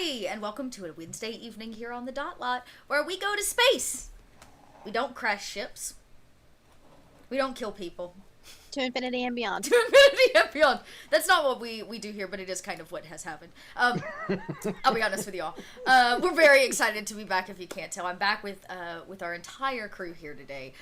everybody, and welcome to a Wednesday evening here on the Dot Lot, where we go to space. We don't crash ships. We don't kill people. To infinity and beyond. To infinity and beyond. That's not what we do here, but it is kind of what has happened. I'll be honest with y'all. We're very excited to be back, if you can't tell. I'm back with our entire crew here today.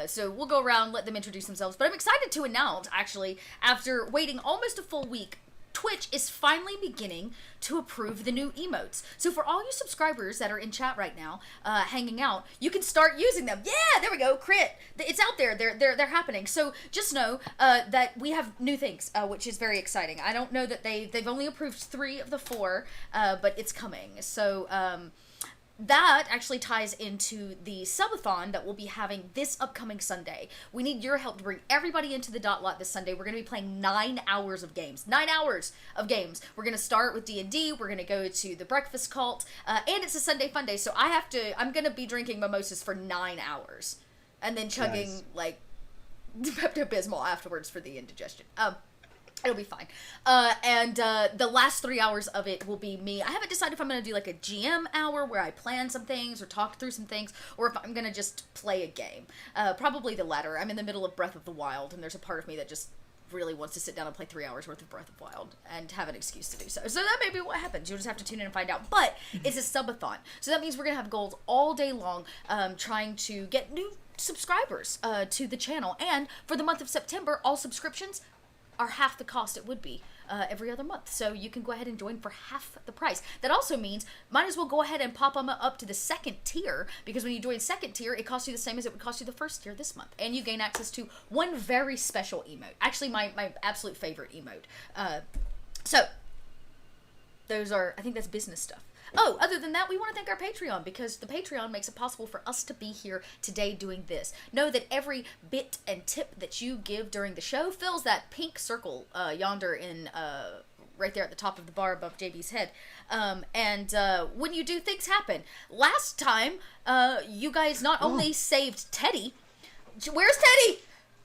So we'll go around, let them introduce themselves. But I'm excited to announce, actually, after waiting almost a full week, Twitch is finally beginning to approve the new emotes. So for all you subscribers that are in chat right now, hanging out, you can start using them. Yeah, there we go, crit. It's out there. They're happening. So just know that we have new things, which is very exciting. I don't know that they've only approved 3 of the 4, but it's coming. So that actually ties into the subathon that we'll be having this upcoming Sunday. We need your help to bring everybody into the Dot Lot this Sunday. We're going to be playing 9 hours of games. 9 hours of games. We're going to start with D&D. We're going to go to the Breakfast Cult. And it's a Sunday fun day, so I'm going to be drinking mimosas for 9 hours. And then chugging, like, Pepto-Bismol afterwards for the indigestion. It'll be fine. And the last 3 hours of it will be me. I haven't decided if I'm going to do like a GM hour where I plan some things or talk through some things, or if I'm going to just play a game. Probably the latter. I'm in the middle of Breath of the Wild, and there's a part of me that just really wants to sit down and play 3 hours worth of Breath of the Wild and have an excuse to do so. So that may be what happens. You'll just have to tune in and find out. But it's a subathon. So that means we're going to have goals all day long trying to get new subscribers to the channel. And for the month of September, all subscriptions are half the cost it would be every other month. So you can go ahead and join for half the price. That also means might as well go ahead and pop them up to the second tier, because when you join second tier, it costs you the same as it would cost you the first tier this month. And you gain access to one very special emote. Actually, my absolute favorite emote. So those are, I think that's business stuff. Oh, other than that, we want to thank our Patreon, because the Patreon makes it possible for us to be here today doing this. Know that every bit and tip that you give during the show fills that pink circle yonder in right there at the top of the bar above JB's head. And when you do, things happen. Last time, you guys not only saved Teddy. Where's Teddy?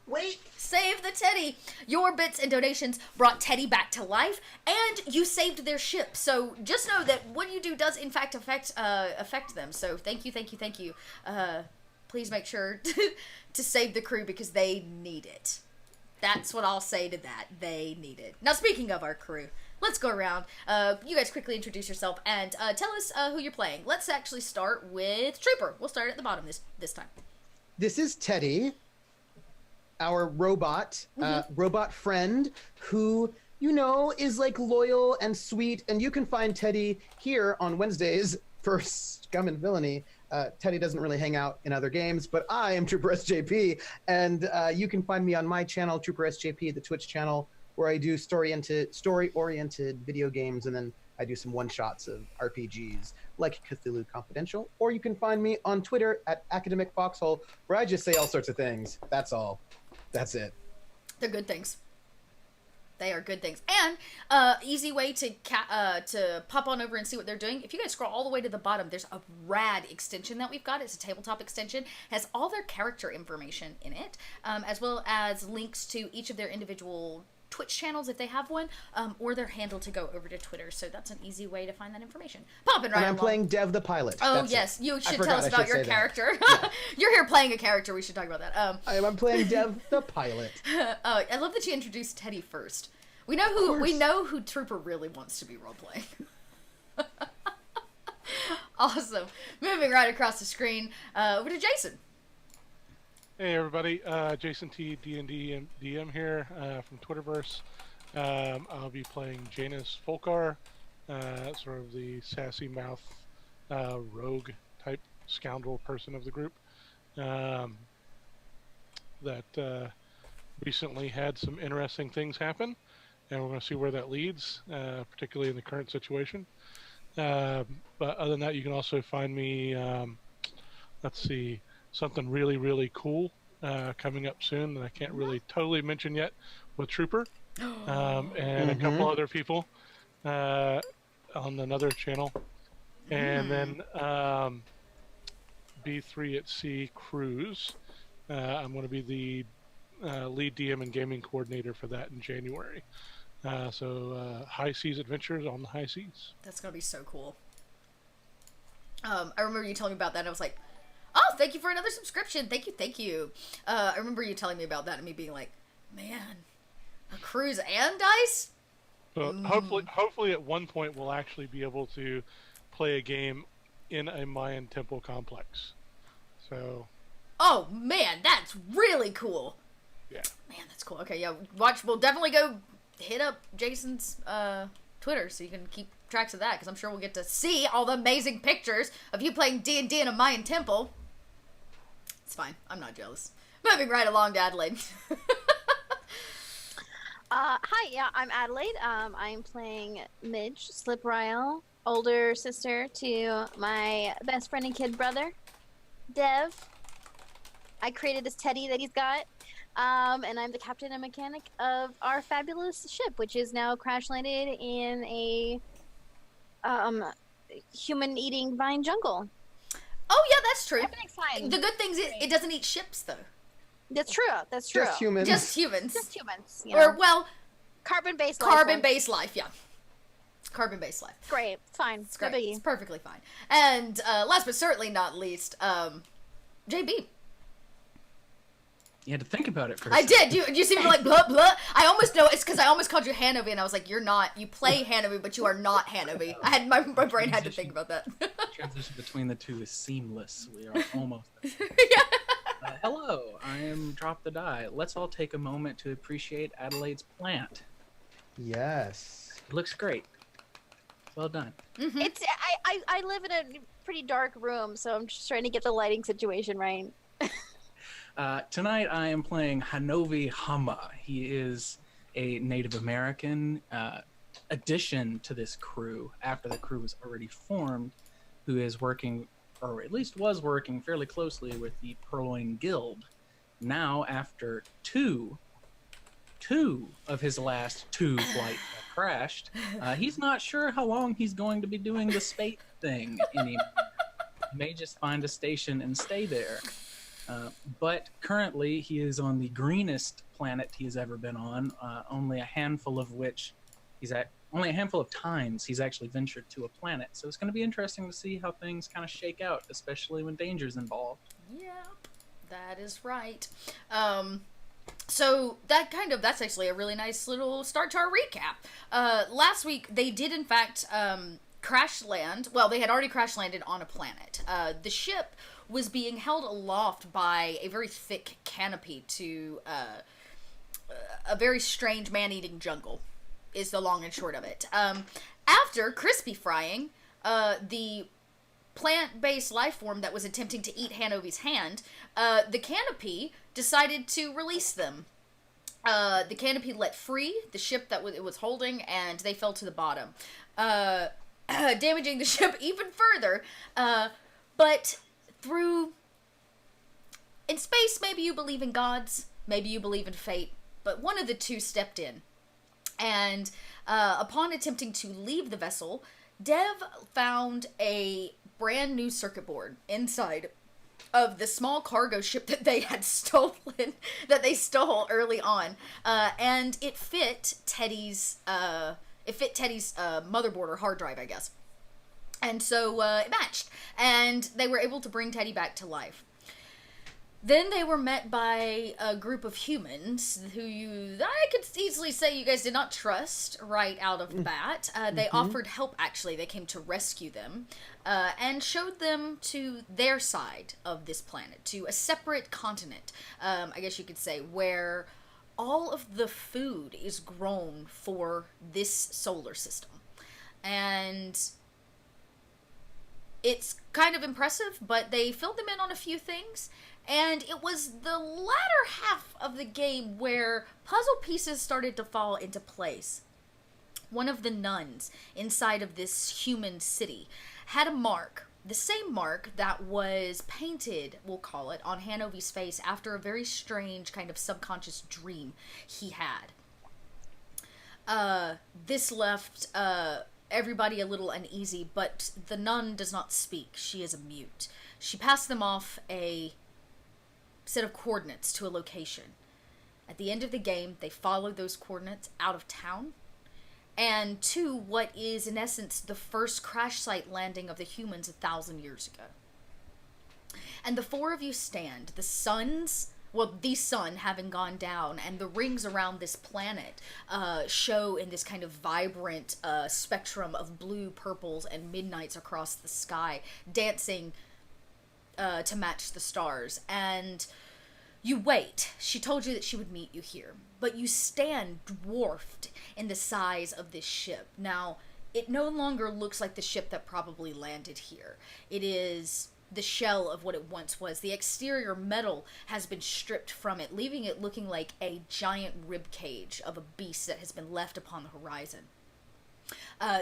Wait. Save the Teddy. Your bits and donations brought Teddy back to life, and you saved their ship. So just know that what you do does in fact affect them. So thank you. Please make sure to save the crew, because they need it. That's what I'll say to that. They need it. Now, speaking of our crew, let's go around. You guys quickly introduce yourself and tell us who you're playing. Let's actually start with Trooper. We'll start at the bottom this time. This is Teddy, our robot, robot friend, who, you know, is like loyal and sweet. And you can find Teddy here on Wednesdays for Scum and Villainy. Teddy doesn't really hang out in other games, but I am Trooper SJP, and you can find me on my channel, Trooper SJP, the Twitch channel, where I do story-oriented video games, and then I do some one-shots of RPGs like Cthulhu Confidential. Or you can find me on Twitter at Academic Foxhole, where I just say all sorts of things. That's all. That's it. They're good things. They are good things. And easy way to pop on over and see what they're doing. If you guys scroll all the way to the bottom, there's a rad extension that we've got. It's a tabletop extension. It has all their character information in it, as well as links to each of their individual Twitch channels if they have one, or their handle to go over to Twitter. So that's an I'm way to find that information. Popping right And I'm along. playing Dev the Pilot. Oh, That's yes. it. You should tell us about your character. Yeah. You're here playing a character. We should talk about that. I'm playing Dev the Pilot. I love that you introduced Teddy first. We know who Trooper really wants to be role-playing. Awesome. Moving right across the screen, over to Jason. Hey everybody, Jason T, D&D and DM here from Twitterverse. I'll be playing Janus Folkar, sort of the sassy mouth rogue type scoundrel person of the group that recently had some interesting things happen, and we're going to see where that leads, particularly in the current situation. But other than that, you can also find me, let's see, something really, really cool coming up soon that I can't really totally mention yet with Trooper and a couple other people on another channel. And then B3 at Sea Cruise. I'm going to be the lead DM and gaming coordinator for that in January. High seas adventures on the high seas. That's gonna be so cool. I remember you telling me about that, and I was like, "Oh, thank you for another subscription. Thank you, thank you." I remember you telling me about that, and me being like, "Man, a cruise and dice." So hopefully, at one point we'll actually be able to play a game in a Mayan temple complex. So. Oh man, that's really cool. Yeah. Man, that's cool. Okay, yeah, we'll definitely go hit up Jason's Twitter so you can keep tracks of that, because I'm sure we'll get to see all the amazing pictures of you playing D&D in a Mayan temple. It's fine. I'm not jealous. Moving right along to Adelaide. Hi, yeah, I'm Adelaide. I'm playing Midge, Slip Ryle, older sister to my best friend and kid brother, Dev. I created this teddy that he's got, and I'm the captain and mechanic of our fabulous ship, which is now crash landed in a human-eating vine jungle. Oh yeah, that's true. Everything's fine. The good thing is it doesn't eat ships, though. That's true. That's true. Just humans. Just humans. Just humans. You Or, know. well, Carbon-based life. carbon-based life, yeah. Carbon-based life. Great. It's fine. It's great. No biggie. It's perfectly fine. And last but certainly not least, JB. You had to think about it for a I second. did. You seem like blah blah. I almost know it's because I almost called you Hanovi, and I was like, you're not. You play Hanovi, but you are not Hanovi. I had my brain had to think about that. Transition between the two is seamless. We are almost there. Yeah. Hello, I am Drop the Die. Let's all take a moment to appreciate Adelaide's plant. Yes. It looks great. Well done. Mm-hmm. It's I live in a pretty dark room, so I'm just trying to get the lighting situation right. Tonight I am playing Hanovi Hama. He is a Native American addition to this crew after the crew was already formed, who is working, or at least was working, fairly closely with the Purloin Guild. Now, after two of his last two flights have crashed, he's not sure how long he's going to be doing the spate thing anymore. He may just find a station and stay there. But currently, he is on the greenest planet he has ever been on. Only a handful of times he's actually ventured to a planet. So it's going to be interesting to see how things kind of shake out, especially when danger's involved. Yep, that is right. So that's actually a really nice little start to our recap. Last week they did in fact crash land. Well, they had already crash landed on a planet. The ship was being held aloft by a very thick canopy to a very strange man-eating jungle, is the long and short of it. After crispy frying, the plant-based life form that was attempting to eat Hanovi's hand, the canopy decided to release them. The canopy let free the ship that it was holding, and they fell to the bottom, damaging the ship even further. But in space, maybe you believe in gods, maybe you believe in fate, but one of the two stepped in. And upon attempting to leave the vessel, Dev found a brand new circuit board inside of the small cargo ship that they had stolen, that they stole early on, and it fit Teddy's motherboard or hard drive, I guess. And so it matched, and they were able to bring Teddy back to life. Then they were met by a group of humans who I could easily say you guys did not trust right out of the bat. They offered help, actually. They came to rescue them and showed them to their side of this planet, to a separate continent, I guess you could say, where all of the food is grown for this solar system. And it's kind of impressive, but they filled them in on a few things. And it was the latter half of the game where puzzle pieces started to fall into place. One of the nuns inside of this human city had a mark, the same mark that was painted, we'll call it, on Hanovi's face after a very strange kind of subconscious dream he had. This left everybody a little uneasy, but the nun does not speak. She is a mute. She passed them off a set of coordinates to a location. At the end of the game, they followed those coordinates out of town and to what is, in essence, the first crash site landing of the humans 1,000 years ago. And the four of you stand, the sun having gone down, and the rings around this planet show in this kind of vibrant spectrum of blue, purples, and midnights across the sky, dancing to match the stars. And you wait. She told you that she would meet you here, but you stand dwarfed in the size of this ship. Now, it no longer looks like the ship that probably landed here. It is the shell of what it once was. The exterior metal has been stripped from it, leaving it looking like a giant rib cage of a beast that has been left upon the horizon.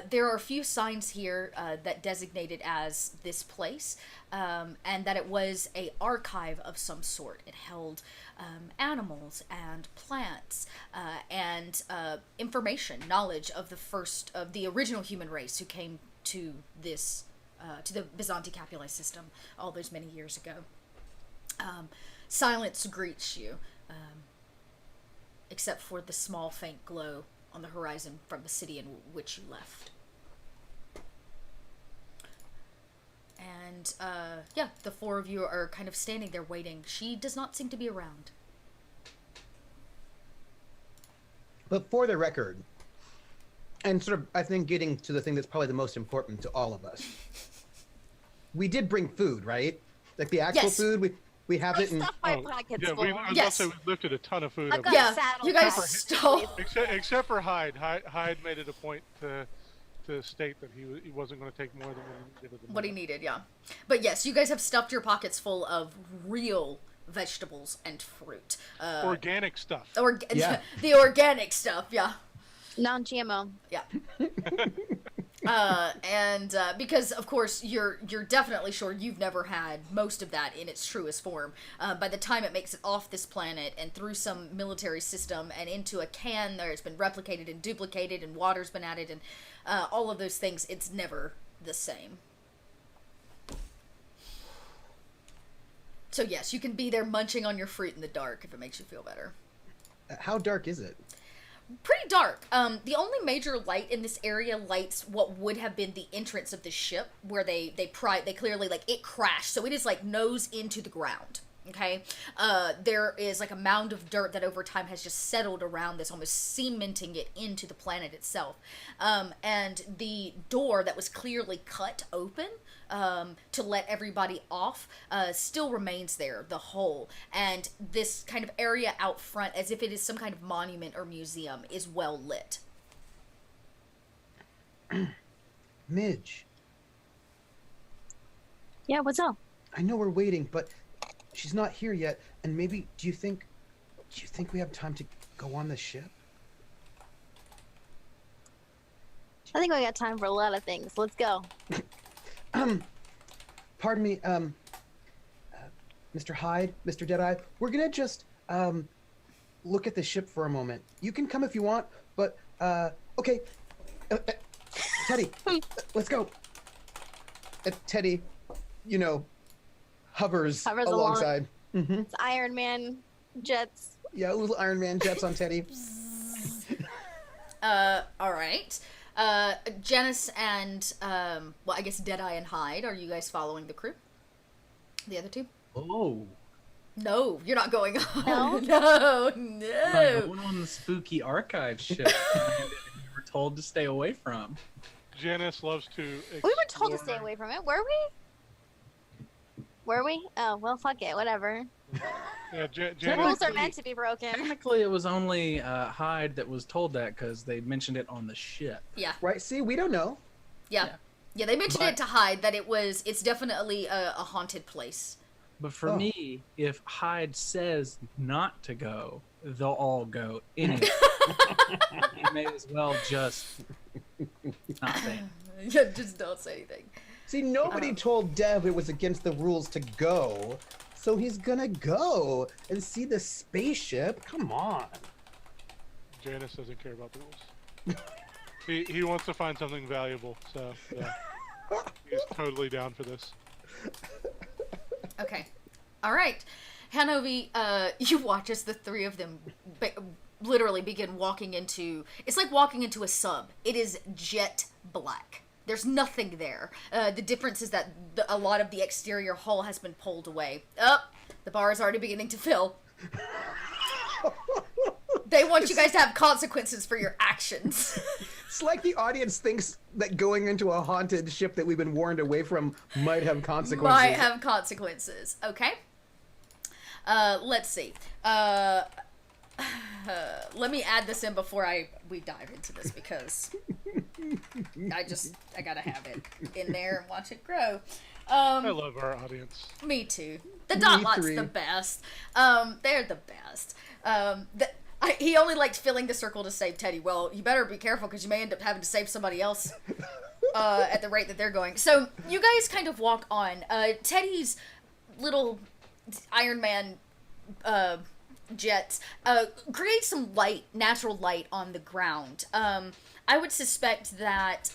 There are a few signs here that designate it as this place, and that it was a archive of some sort. It held animals and plants and information, knowledge of the original human race who came to this to the Byzanti Capuli system all those many years ago. Silence greets you, except for the small faint glow on the horizon from the city in which you left. And, the four of you are kind of standing there waiting. She does not seem to be around. But for the record, and sort of, I think, getting to the thing that's probably the most important to all of us, we did bring food, right? Like the actual Yes. food, we have it in... Stuff my pockets Yeah, full. I was about to Yes. say we lifted a ton of food. I've up got there. a Yeah, saddle. you guys cover. stole. Except for Hyde. Hyde made it a point to state that he wasn't going to take more than What he needed, yeah. But yes, you guys have stuffed your pockets full of real vegetables and fruit. Organic stuff. Yeah. The organic stuff, yeah. Non-GMO. Yeah. Because of course you're definitely sure you've never had most of that in its truest form. By the time it makes it off this planet and through some military system and into a can there, it's been replicated and duplicated and water's been added and all of those things, it's never the same. So yes, you can be there munching on your fruit in the dark if it makes you feel better. How dark is it? Pretty dark. The only major light in this area lights what would have been the entrance of the ship, where they clearly, like, it crashed, so it is like nose into the ground. Okay, there is like a mound of dirt that over time has just settled around this, almost cementing it into the planet itself. And the door that was clearly cut open to let everybody off still remains there, the hole. And this kind of area out front, as if it is some kind of monument or museum, is well lit. Midge, Yeah, what's up? I know we're waiting, but she's not here yet, and maybe, do you think we have time to go on the ship? I think we got time for a lot of things. Let's go. Pardon me, Mr. Hyde, Mr. Deadeye, we're gonna just, look at the ship for a moment. You can come if you want, but, okay. Teddy, let's go. Teddy, hovers Hovers alongside. Mm-hmm. It's Iron Man jets. Yeah, little Iron Man jets on Teddy. Alright. Janice and, I guess Deadeye and Hyde, are you guys following the crew? The other two? Oh. No, you're not going on. No? No, I'm no. going on the spooky archive ship that we were told to stay away from. Janice loves to We were told to stay away from it, were we? Were we? Oh, well, fuck it, whatever. Yeah, The Janice, rules are meant to be broken. Technically, it was only Hyde that was told that because they mentioned it on the ship. Yeah, Right, see, we don't know. yeah. Yeah, they mentioned But- it to Hyde that it's definitely a haunted place. But for Oh. me, if Hyde says not to go, they'll all go anyway. You may as well just not say it. Yeah, just don't say anything. See, nobody told Dev it was against the rules to go, so he's gonna go and see the spaceship. Come on. Janice doesn't care about the rules. He wants to find something valuable, so yeah. He's totally down for this. Okay. All right. Hanovi, you watch as the three of them literally begin walking into, it's like walking into a sub. It is jet black. There's nothing there. The difference is that a lot of the exterior hull has been pulled away. The bar is already beginning to fill. They want you guys to have consequences for your actions. It's like the audience thinks that going into a haunted ship that we've been warned away from might have consequences. Might have consequences. Okay. Let's see. Let me add this in before we dive into this, because I gotta have it in there and watch it grow. I love our audience. Me too. The Dotlot's three. the best. They're the best. He only liked filling the circle to save Teddy. Well, you better be careful, because you may end up having to save somebody else at the rate that they're going. So you guys kind of walk on. Teddy's little Iron Man jets create some light, natural light on the ground. I would suspect that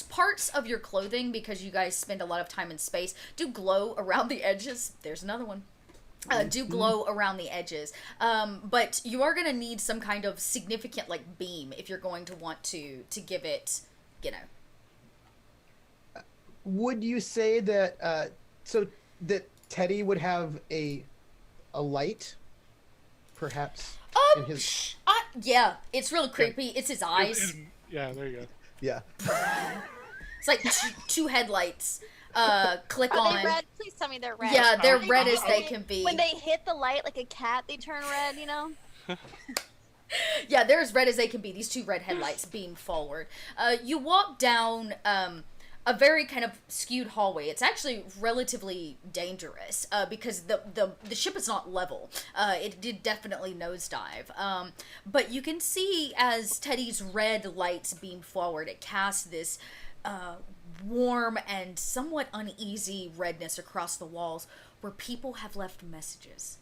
parts of your clothing, because you guys spend a lot of time in space, do glow around the edges. There's another one. Do glow around the edges. But you are going to need some kind of significant, like, beam if you're going to want to give it, you know. Would you say that, so that Teddy would have a light, perhaps, in his... Yeah, it's really creepy. It's his eyes. Yeah, there you go. Yeah. It's like two headlights. Click Are on. they red? Please tell me they're red. Yeah, they're Are red as they can be. When they hit the light like a cat, they turn red, you know? Yeah, they're as red as they can be. These two red headlights beam forward. You walk down a very kind of skewed hallway. It's actually relatively dangerous because the ship is not level. It did definitely nosedive. But you can see as Teddy's red lights beam forward, it casts this warm and somewhat uneasy redness across the walls where people have left messages.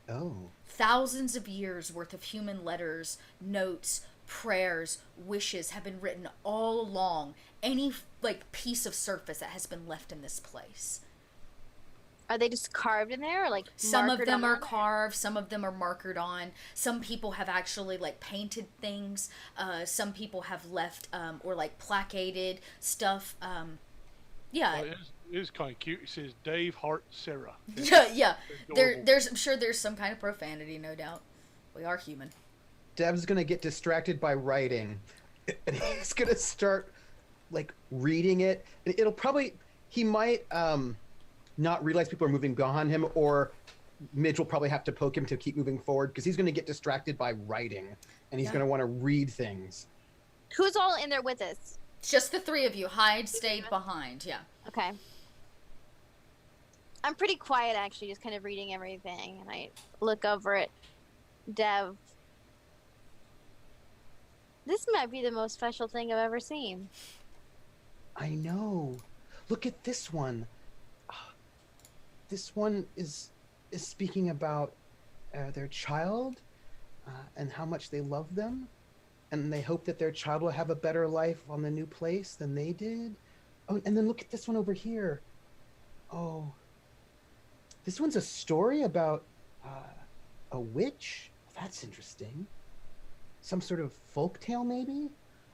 Oh. Thousands of years worth of human letters, notes, prayers, wishes have been written all along any like piece of surface that has been left in this place. Are they just carved in there, or like Some of markered them on? are carved, some of them are markered on. Some people have actually like painted things. Some people have left or like placated stuff. Yeah. Well, it is kind of cute. It says Dave, Hart, Sarah. Yeah. Adorable. I'm sure there's some kind of profanity, no doubt. We are human. Dev's gonna get distracted by writing, and he's gonna start like reading it. It'll probably, he might not realize people are moving behind him, or Midge will probably have to poke him to keep moving forward because he's gonna get distracted by writing, and he's gonna want to read things. Who's all in there with us? Just the three of you. Hyde stayed behind. Yeah. Okay. I'm pretty quiet, actually, just kind of reading everything, and I look over at Dev. This might be the most special thing I've ever seen. I know. Look at this one. This one is speaking about their child and how much they love them, and they hope that their child will have a better life on the new place than they did. Oh, and then look at this one over here. Oh, this one's a story about a witch. That's interesting. Some sort of folk tale, maybe?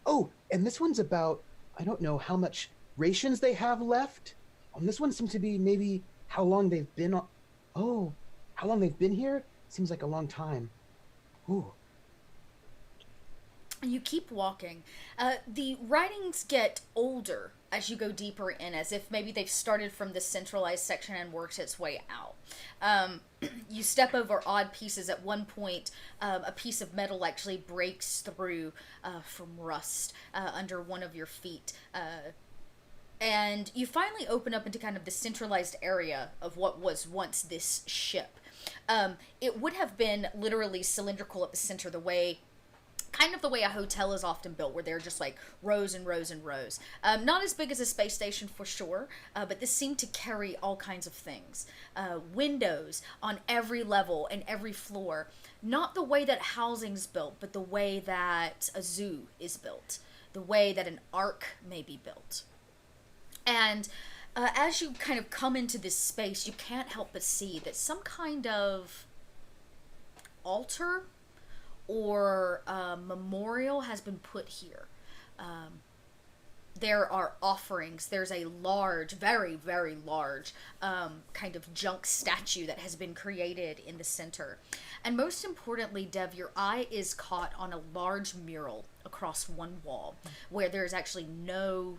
Oh, and this one's about, I don't know how much rations they have left. This one seems to be maybe how long they've been on. Oh, how long they've been here? Seems like a long time. Ooh. You keep walking. The writings get older as you go deeper in, as if maybe they've started from this centralized section and worked its way out. You step over odd pieces. At one point, a piece of metal actually breaks through from rust under one of your feet. And you finally open up into kind of the centralized area of what was once this ship. It would have been literally cylindrical at the center, kind of the way a hotel is often built, where they're just like rows and rows and rows. Not as big as a space station for sure, but this seemed to carry all kinds of things. Windows on every level and every floor. Not the way that housing's built, but the way that a zoo is built. The way that an ark may be built. And as you kind of come into this space, you can't help but see that some kind of altar or a memorial has been put here. There are offerings. There's a large, very, very large kind of junk statue that has been created in the center. And most importantly, Dev, your eye is caught on a large mural across one wall where there's actually no...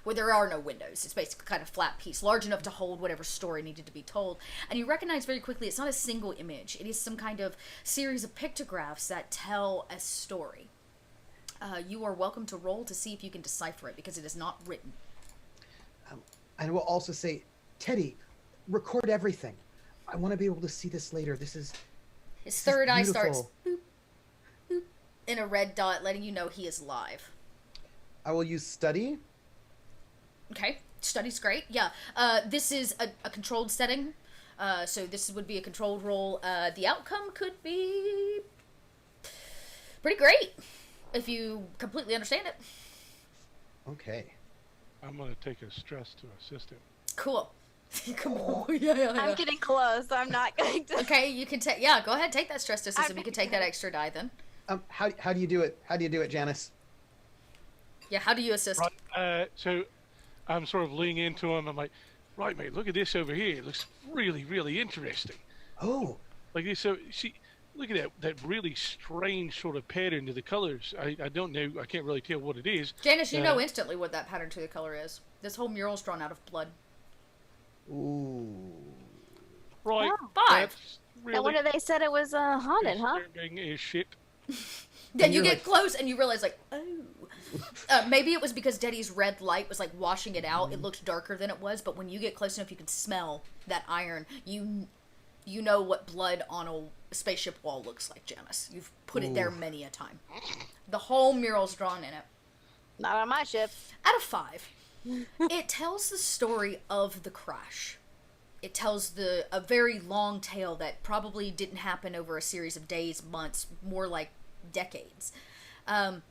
where there are no windows. It's basically kind of flat piece, large enough to hold whatever story needed to be told. And you recognize very quickly it's not a single image. It is some kind of series of pictographs that tell a story. You are welcome to roll to see if you can decipher it, because it is not written. I will also say, Teddy, record everything. I want to be able to see this later. His third eye starts boop, boop, in a red dot, letting you know he is live. I will use study. Okay, study's great. Yeah, this is a controlled setting, so this would be a controlled roll. The outcome could be pretty great if you completely understand it. Okay. I'm going to take a stress to assist him. Cool. Come on. Yeah. I'm getting close, so I'm not going to. Okay, you can take. Yeah, go ahead. Take that stress to system. You can take that extra die then. How do you do it? How do you do it, Janice? Yeah. How do you assist? Right. So I'm sort of leaning into him. I'm like, right, mate. Look at this over here. It looks really, really interesting. Oh. Like this. So look at that really strange sort of pattern to the colors. I don't know. I can't really tell what it is. Janice, you know instantly what that pattern to the color is. This whole mural's drawn out of blood. Ooh. Right. Oh. 5. No wonder they said it was haunted, huh? Disturbing as shit. Then you get close and you realize, like, oh. Maybe it was because Teddy's red light was, like, washing it out. It looked darker than it was, but when you get close enough, you can smell that iron. You know what blood on a spaceship wall looks like, Janice. You've put it there many a time. The whole mural's drawn in it. Not on my ship. Out of 5. It tells the story of the crash. It tells a very long tale that probably didn't happen over a series of days, months, more like decades. And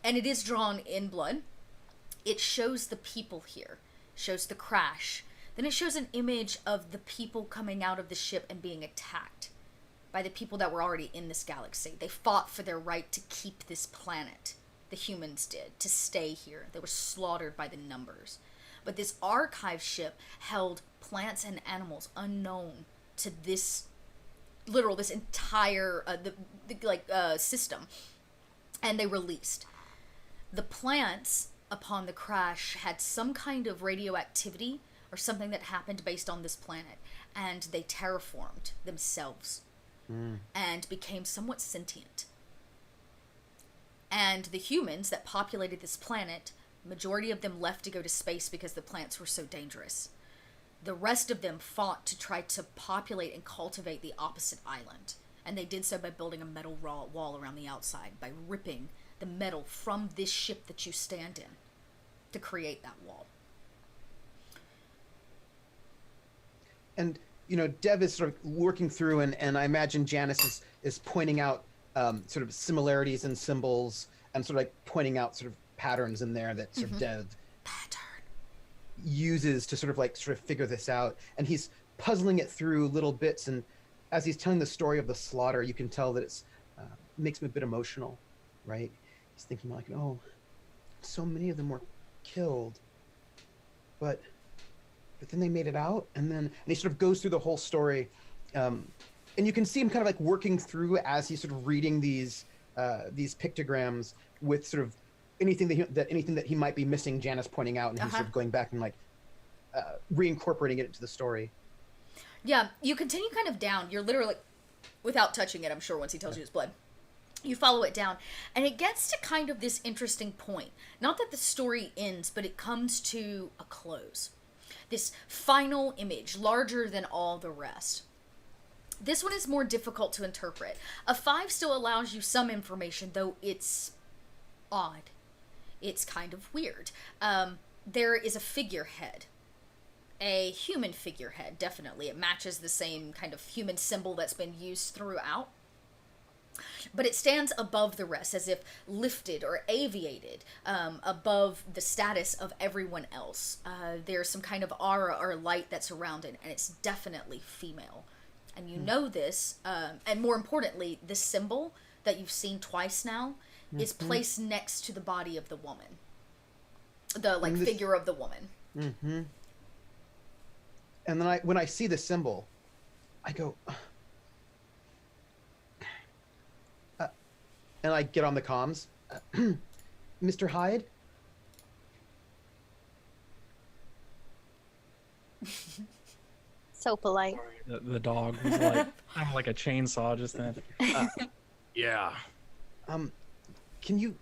it is drawn in blood. It shows the people here. Shows the crash. Then it shows an image of the people coming out of the ship and being attacked by the people that were already in this galaxy. They fought for their right to keep this planet. The humans did, to stay here. They were slaughtered by the numbers. But this archive ship held plants and animals unknown to this entire system. And they released. The plants, upon the crash, had some kind of radioactivity or something that happened based on this planet. And they terraformed themselves and became somewhat sentient. And the humans that populated this planet, majority of them left to go to space because the plants were so dangerous. The rest of them fought to try to populate and cultivate the opposite island. And they did so by building a metal wall around the outside, by ripping the metal from this ship that you stand in to create that wall. And, Dev is sort of working through, and I imagine Janice is pointing out sort of similarities in symbols and sort of like pointing out sort of patterns in there that sort of Dev uses to sort of figure this out. And he's puzzling it through little bits. And as he's telling the story of the slaughter, you can tell that it's makes him a bit emotional, right? He's thinking like, oh, so many of them were killed, but then they made it out. And he sort of goes through the whole story. And you can see him kind of like working through as he's sort of reading these pictograms with sort of anything that he might be missing, Janice pointing out, and he's sort of going back and like reincorporating it into the story. Yeah, you continue kind of down. You're literally, without touching it, I'm sure once he tells you it's blood, you follow it down, and it gets to kind of this interesting point. Not that the story ends, but it comes to a close. This final image, larger than all the rest. This one is more difficult to interpret. A 5 still allows you some information, though it's odd. It's kind of weird. There is a figurehead. A human figurehead, definitely. It matches the same kind of human symbol that's been used throughout. But it stands above the rest, as if lifted or aviated above the status of everyone else. There's some kind of aura or light that's around it, and it's definitely female. and you know this, and more importantly, this symbol that you've seen twice now is placed next to the body of the woman. The, like, figure of the woman. Mm-hmm. And then when I see the symbol, I go, and I get on the comms. Mr. Hyde? So polite. The dog was like, I'm like a chainsaw just then. Yeah. Can you,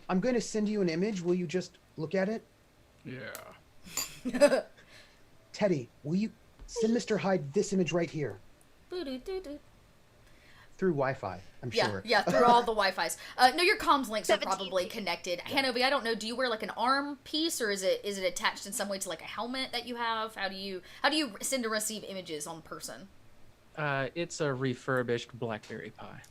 I'm going to send you an image. Will you just look at it? Yeah. Teddy, will you send Mr. Hyde this image right here? Through Wi-Fi, I'm sure. Yeah, through all the Wi-Fis. No, your comms links are 17 probably connected. Hanovi, I don't know, do you wear like an arm piece, or is it attached in some way to like a helmet that you have? How do you send and receive images on person? It's a refurbished BlackBerry Pi.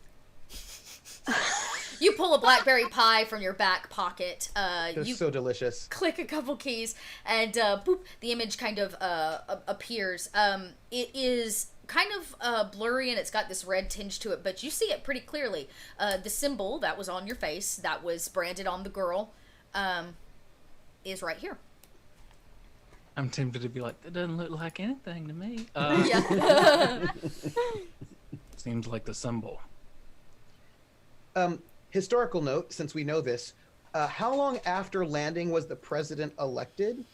You pull a BlackBerry Pi from your back pocket. It's so delicious. Click a couple keys, and boop, the image kind of appears. It is kind of blurry, and it's got this red tinge to it, but you see it pretty clearly. The symbol that was on your face, that was branded on the girl, is right here. I'm tempted to be like, that doesn't look like anything to me. Yeah. Seems like the symbol. Historical note, since we know this, how long after landing was the president elected?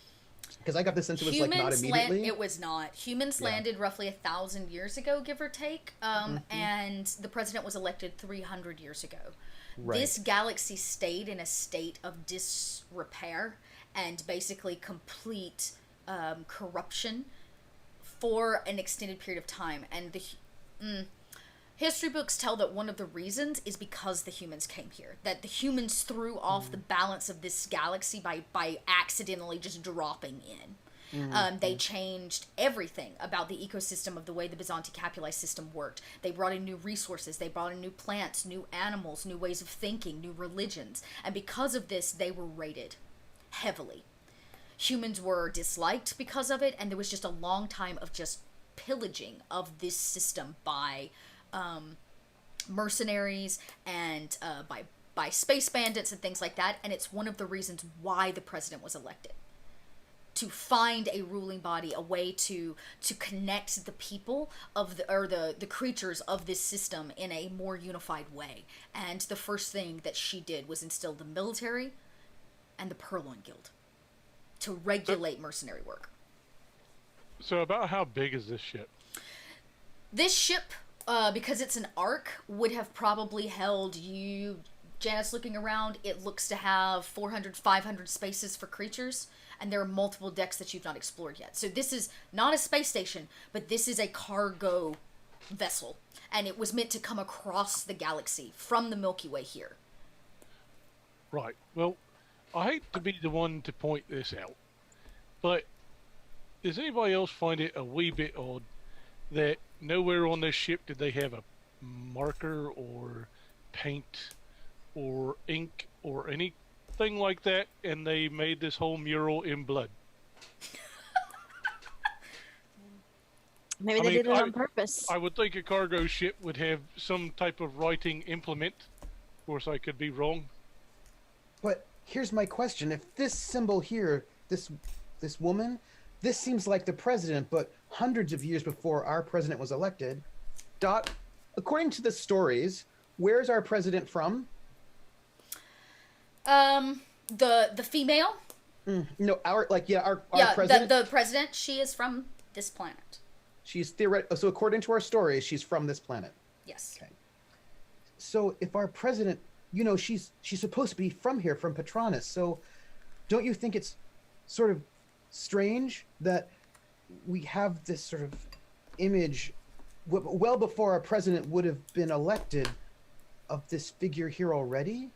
Because I got the sense it was like not immediately. It was not. Humans landed roughly 1,000 years ago, give or take, and the president was elected 300 years ago. Right. This galaxy stayed in a state of disrepair and basically complete corruption for an extended period of time. And the history books tell that one of the reasons is because the humans came here. That the humans threw off the balance of this galaxy by accidentally just dropping in. They changed everything about the ecosystem of the way the Byzanti Capuli system worked. They brought in new resources. They brought in new plants, new animals, new ways of thinking, new religions. And because of this, they were raided heavily. Humans were disliked because of it, and there was just a long time of just pillaging of this system by mercenaries and by space bandits and things like that. And it's one of the reasons why the president was elected, to find a ruling body, a way to connect the people of the creatures of this system in a more unified way. And the first thing that she did was instill the military and the Purloin Guild to regulate mercenary work. So about how big is this ship? This ship, because it's an ark, would have probably held you... Janice looking around, it looks to have 400, 500 spaces for creatures, and there are multiple decks that you've not explored yet. So this is not a space station, but this is a cargo vessel, and it was meant to come across the galaxy from the Milky Way here. Right. Well, I hate to be the one to point this out, but does anybody else find it a wee bit odd that nowhere on this ship did they have a marker or paint or ink or anything like that, and they made this whole mural in blood? Maybe they did it on purpose. I would think a cargo ship would have some type of writing implement. Of course, I could be wrong. But here's my question. If this symbol here, this woman, this seems like the president, but hundreds of years before our president was elected. Dot, according to the stories, where's our president from? The female? No, our president. The president, she is from this planet. She's so according to our stories, she's from this planet. Yes. Okay. So if our president, she's supposed to be from here, from Patronus. So don't you think it's sort of strange that we have this sort of image well before our president would have been elected of this figure here already?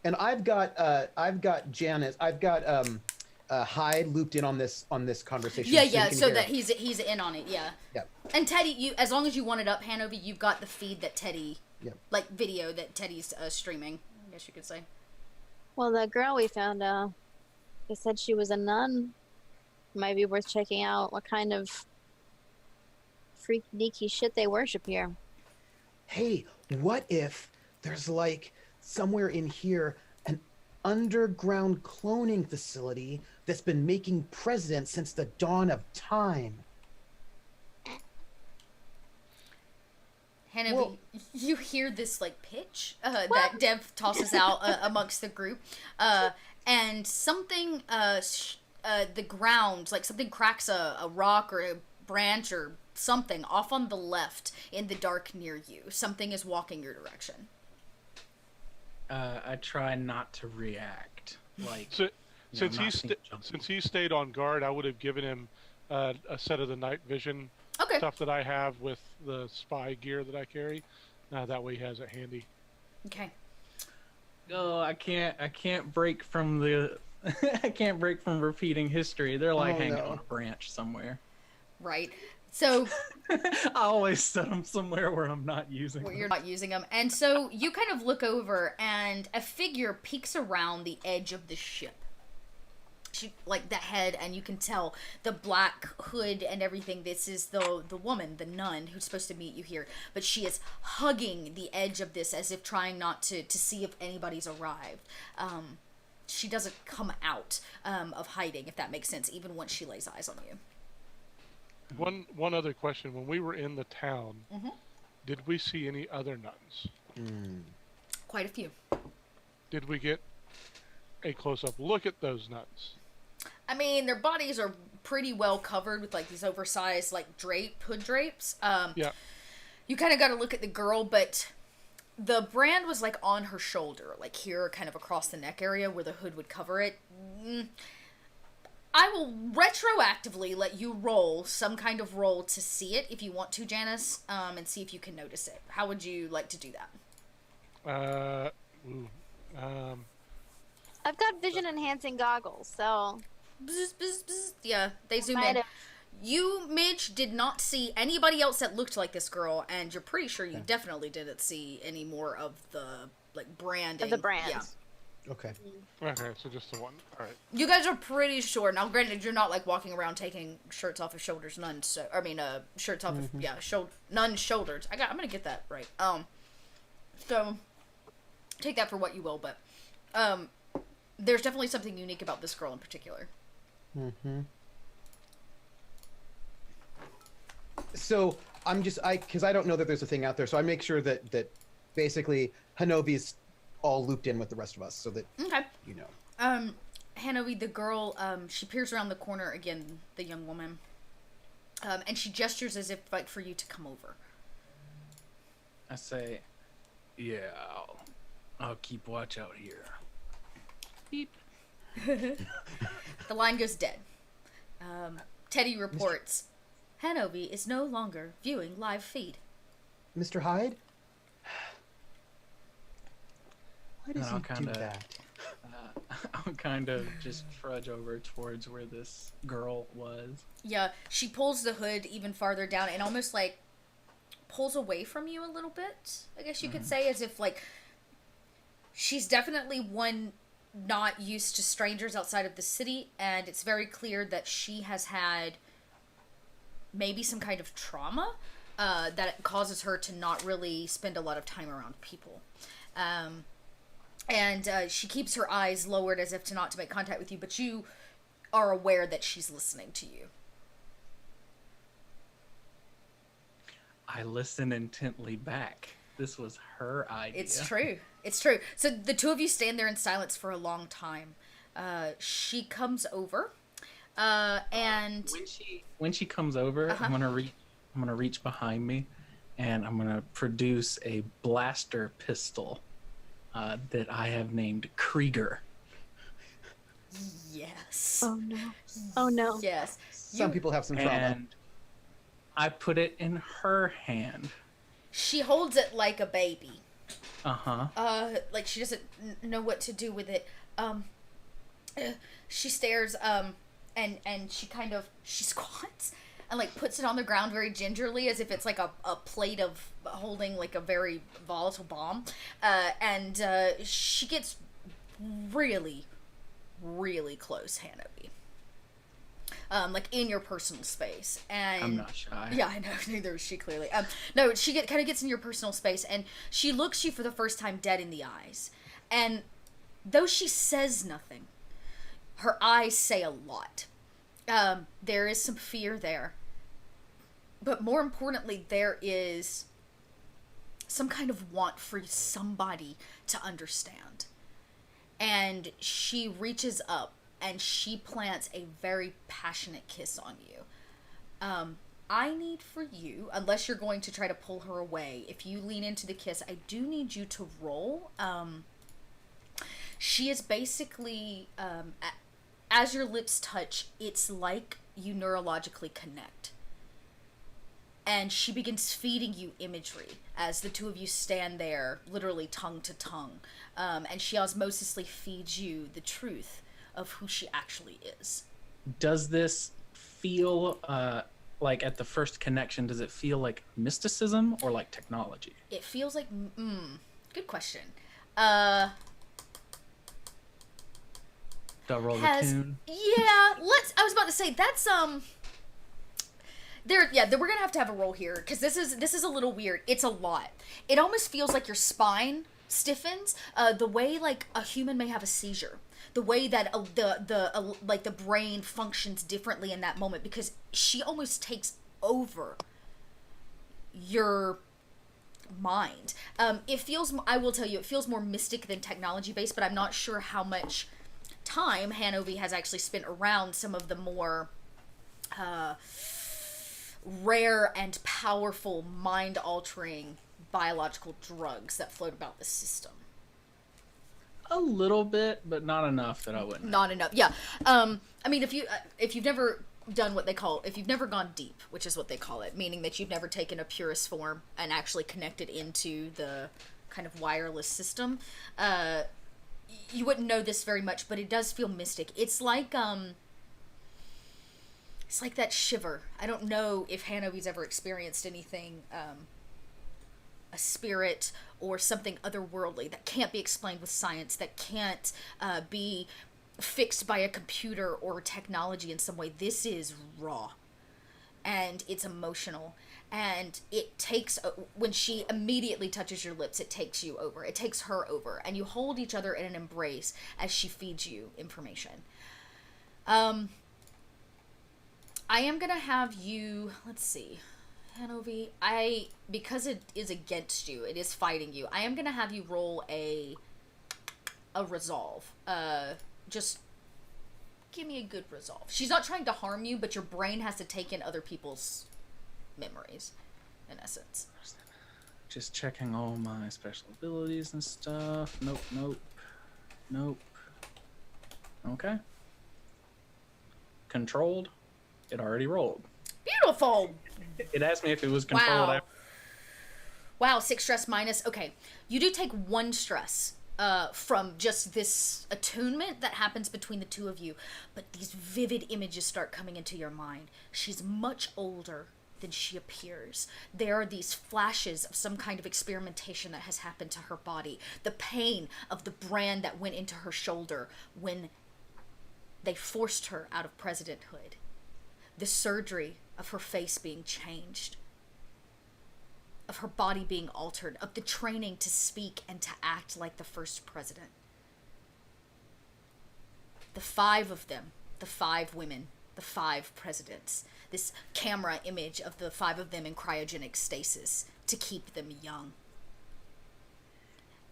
And I've got Janice, I've got Hyde looped in on this conversation. Yeah. So that he's in on it. Yeah. Yeah. And Teddy, as long as you want it up, Hanover, you've got the feed that Teddy, like video that Teddy's streaming, I guess you could say. Well, the girl we found, they said she was a nun. might be worth checking out what kind of freaky deaky shit they worship here. Hey, what if there's like somewhere in here an underground cloning facility that's been making presidents since the dawn of time? Hannah, Well- you hear this like pitch that Dev tosses out amongst the group, and something, the ground, like something cracks a rock or a branch or something off on the left in the dark near you. Something is walking your direction. I try not to react. Like, So, since not he seeing jumping. since he stayed on guard, I would have given him a set of the night vision Okay. stuff that I have with the spy gear that I carry. That way he has it handy. Okay. Oh, I can't break from the. I can't break from repeating history. They're like Oh, hanging no. on a branch somewhere. Right. So I always set them somewhere where I'm not using them. you're not using them, and so you kind of look over, and a figure peeks around the edge of the ship. She, like the head, and you can tell the black hood and everything. This is the woman, the nun, who's supposed to meet you here, but she is hugging the edge of this as if trying not to see if anybody's arrived. She doesn't come out of hiding, if that makes sense, even once she lays eyes on you. One other question: when we were in the town, Mhm. did we see any other nuns? Quite a few. Did we get a close-up look at those nuns? I mean, their bodies are pretty well covered with like these oversized like hood drapes. Yeah. You kind of got to look at the girl, but the brand was like on her shoulder, like here, kind of across the neck area where the hood would cover it. I will retroactively let you roll some kind of roll to see it if you want to, Janice, and see if you can notice it. How would you like to do that? Ooh, I've got vision enhancing goggles, so Bzz, bzz, bzz. Yeah, they zoom might in. have- You, Midge, did not see anybody else that looked like this girl, and you're pretty sure you definitely didn't see any more of the like branding. of the brand. Yeah. Okay. okay, so just the one. All right. You guys are pretty sure. Now, granted, you're not like walking around taking shirts off of shoulders, nuns. So, shirts off of nuns' shoulders. I'm gonna get that right. So take that for what you will, but there's definitely something unique about this girl in particular. So because I don't know that there's a thing out there, so I make sure that basically Hanovi's all looped in with the rest of us, so that Okay. you know. Hanovi, the girl, she peers around the corner again, the young woman, and she gestures as if like for you to come over. I say, yeah, I'll keep watch out here. Beep. The line goes dead. Teddy reports, Hanovi is no longer viewing live feed. Mr. Hyde? Why does I'll he do kinda- that? I'll kind of just trudge over towards where this girl was. Yeah, she pulls the hood even farther down and almost like pulls away from you a little bit, I guess you could say, as if like she's definitely one not used to strangers outside of the city, and it's very clear that she has had maybe some kind of trauma that causes her to not really spend a lot of time around people. And she keeps her eyes lowered as if to make contact with you, but you are aware that she's listening to you. I listen intently back. This was her idea. It's true. It's true. So the two of you stand there in silence for a long time. She comes over, and When she comes over, Uh-huh. I'm gonna reach behind me, and I'm gonna produce a blaster pistol that I have named Krieger. yes, Oh no. Oh no. yes. Some people have some trauma. And I put it in her hand. She holds it like a baby. Uh-huh. Like she doesn't know what to do with it. She stares, and she squats and like puts it on the ground very gingerly as if it's like a plate of holding like a very volatile bomb. And she gets really, really close, Hanovi. like in your personal space. And I'm not shy. yeah, I know, neither is she clearly. No, she kind of gets in your personal space, and she looks you for the first time dead in the eyes. And though she says nothing, her eyes say a lot. There is some fear there. But more importantly, there is some kind of want for somebody to understand. And she reaches up and she plants a very passionate kiss on you. I need for you, unless you're going to try to pull her away, if you lean into the kiss, I do need you to roll. She is basically, as your lips touch, it's like you neurologically connect. And she begins feeding you imagery as the two of you stand there, literally tongue to tongue. And she osmosisly feeds you the truth of who she actually is. Does this feel like at the first connection, does it feel like mysticism or like technology? It feels like, good question. Do I roll the tune? Yeah, I was about to say, that's, we're gonna have to have a roll here, because this is a little weird. It's a lot. It almost feels like your spine stiffens, the way, like, a human may have a seizure. The way that the brain functions differently in that moment, because she almost takes over your mind. It feels, I will tell you, it feels more mystic than technology based, but I'm not sure how much time Hanovi has actually spent around some of the more rare and powerful mind-altering biological drugs that float about the system. A little bit, but not enough that I wouldn't. Not enough, yeah. I mean, if you've never done what they call, if you've never gone deep, which is what they call it, meaning that you've never taken a purist form and actually connected into the kind of wireless system, you wouldn't know this very much, but it does feel mystic. It's like that shiver. I don't know if Hanovi's ever experienced anything, a spirit or something otherworldly that can't be explained with science, that can't be fixed by a computer or technology in some way. This is raw, and it's emotional, and it takes, when she immediately touches your lips, it takes you over. It takes her over, and you hold each other in an embrace as she feeds you information. I am gonna have you, let's see, Hanovi, because it is against you, it is fighting you, I am gonna have you roll a resolve. Just give me a good resolve. She's not trying to harm you, but your brain has to take in other people's memories, in essence. Just checking all my special abilities and stuff. Nope. Okay. Controlled. It already rolled. Beautiful! It asked me if it was controlled. Wow. Wow, 6 stress minus. Okay, you do take 1 stress from just this attunement that happens between the two of you, but these vivid images start coming into your mind. She's much older than she appears. There are these flashes of some kind of experimentation that has happened to her body. The pain of the brand that went into her shoulder when they forced her out of presidenthood. The surgery of her face being changed, of her body being altered, of the training to speak and to act like the first president. The 5 of them, the 5 women, the 5 presidents, this camera image of the 5 of them in cryogenic stasis to keep them young.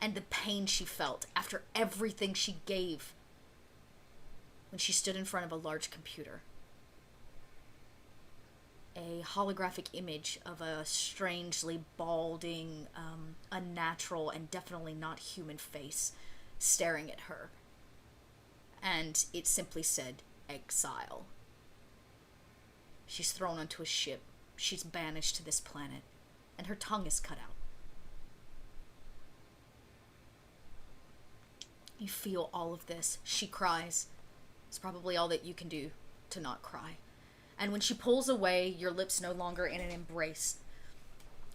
And the pain she felt after everything she gave when she stood in front of a large computer. A holographic image of a strangely balding, unnatural, and definitely not human face staring at her. And it simply said, exile. She's thrown onto a ship. She's banished to this planet. And her tongue is cut out. You feel all of this. She cries. It's probably all that you can do to not cry. And when she pulls away, your lips no longer in an embrace,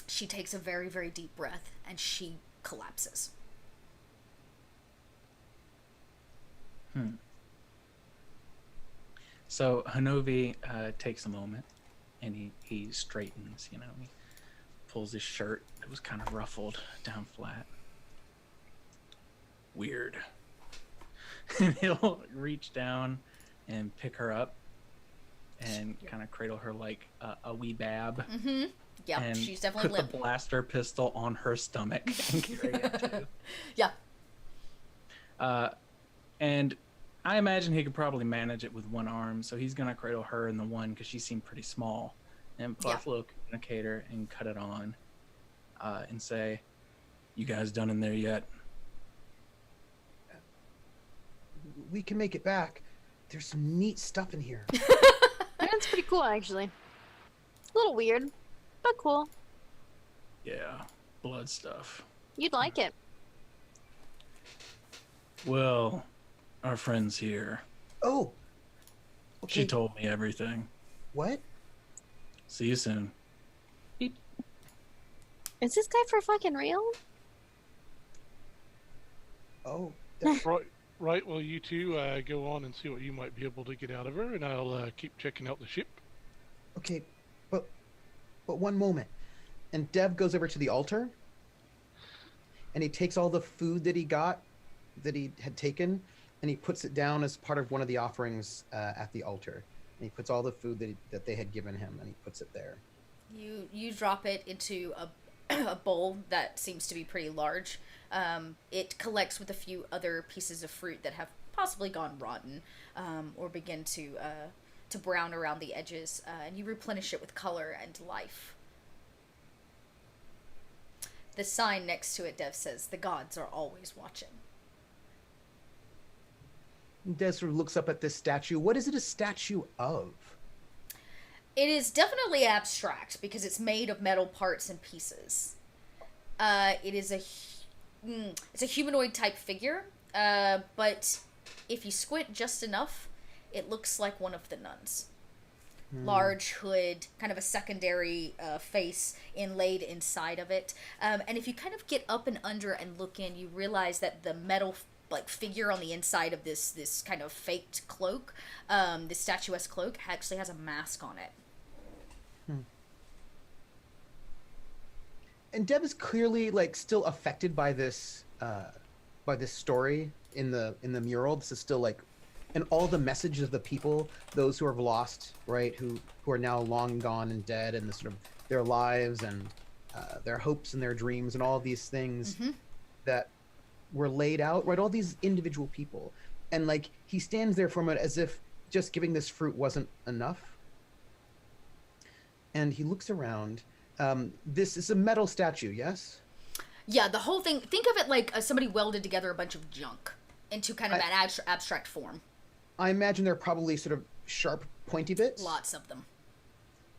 she takes a very, very deep breath and she collapses. So Hanovi takes a moment, and he straightens. He pulls his shirt that was kind of ruffled down flat. Weird. And he'll reach down and pick her up and kind of cradle her like a wee bab. Mm-hmm. Yeah, and she's definitely put limp. the blaster pistol on her stomach and carry it to you. Yeah. And I imagine he could probably manage it with one arm, so he's gonna cradle her in the one because she seemed pretty small, and pull off a little communicator and cut it on, and say, "You guys done in there yet?" We can make it back. There's some neat stuff in here. That's pretty cool, actually. A little weird, but cool. Yeah, blood stuff. You'd like it. Well, our friend's here. Oh. Okay. She told me everything. What? See you soon. Is this guy for fucking real? Oh. Right. Well, you two go on and see what you might be able to get out of her, and I'll keep checking out the ship. Okay, but one moment. And Dev goes over to the altar, and he takes all the food that he got, that he had taken, and he puts it down as part of one of the offerings at the altar. And he puts all the food that they had given him, and he puts it there. You drop it into a bowl that seems to be pretty large. It collects with a few other pieces of fruit that have possibly gone rotten, or begin to brown around the edges, and you replenish it with color and life. The sign next to it, Dev, says, "The gods are always watching." And Dev sort of looks up at this statue. What is it a statue of? It is definitely abstract because it's made of metal parts and pieces. It is it's a humanoid type figure, but if you squint just enough, it looks like one of the nuns. Large hood, kind of a secondary face inlaid inside of it. And if you kind of get up and under and look in, you realize that the metal figure on the inside of this kind of faked cloak, this statuesque cloak, actually has a mask on it. And Dev is clearly still affected by this story in the mural. This is still and all the messages of the people, those who have lost, right, who are now long gone and dead, and the sort of their lives and their hopes and their dreams and all these things that were laid out, right, all these individual people. And he stands there for a moment as if just giving this fruit wasn't enough. And he looks around. This is a metal statue, yes? Yeah, the whole thing, think of it like somebody welded together a bunch of junk into kind of an abstract form. I imagine they're probably sort of sharp, pointy bits. Lots of them.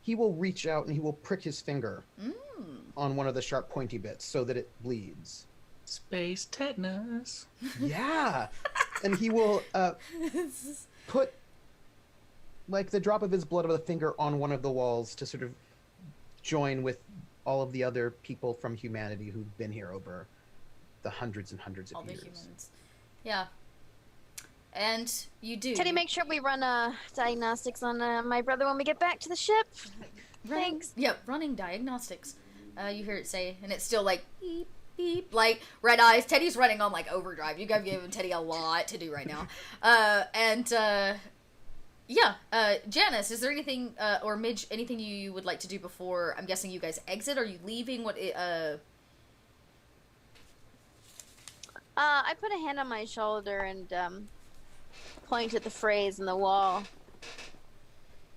He will reach out and he will prick his finger on one of the sharp, pointy bits so that it bleeds. Space tetanus. Yeah. And he will put the drop of his blood of the finger on one of the walls to sort of join with all of the other people from humanity who've been here over the hundreds and hundreds of years. All the humans. Yeah. And you do. Teddy, make sure we run diagnostics on my brother when we get back to the ship. Thanks. Yep, running diagnostics. You hear it say, and it's still beep, beep, red eyes. Teddy's running on overdrive. You guys giving Teddy a lot to do right now. Janice, is there anything, or Midge, anything you would like to do before, I'm guessing you guys exit? Are you leaving? I put a hand on my shoulder and point at the phrase in the wall.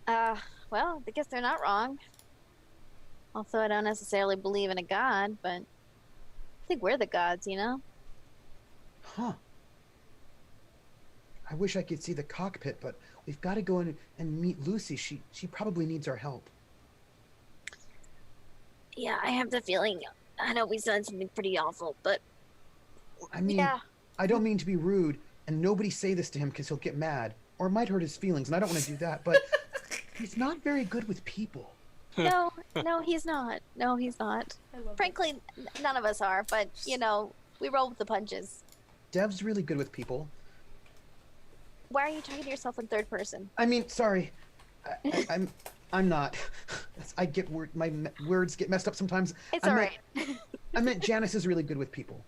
Well, I guess they're not wrong. Also, I don't necessarily believe in a god, but I think we're the gods, you know? Huh. I wish I could see the cockpit, but we've got to go in and meet Lucy. She probably needs our help. Yeah, I have the feeling. I know we've done something pretty awful, but... I mean, yeah. I don't mean to be rude, and nobody say this to him because he'll get mad, or it might hurt his feelings, and I don't want to do that, but he's not very good with people. No, he's not. No, he's not. Frankly, none of us are, but, we roll with the punches. Dev's really good with people. Why are you talking to yourself in third person? I mean, sorry. I'm not. I get my words get messed up sometimes. It's I all meant, right. I meant Janice is really good with people.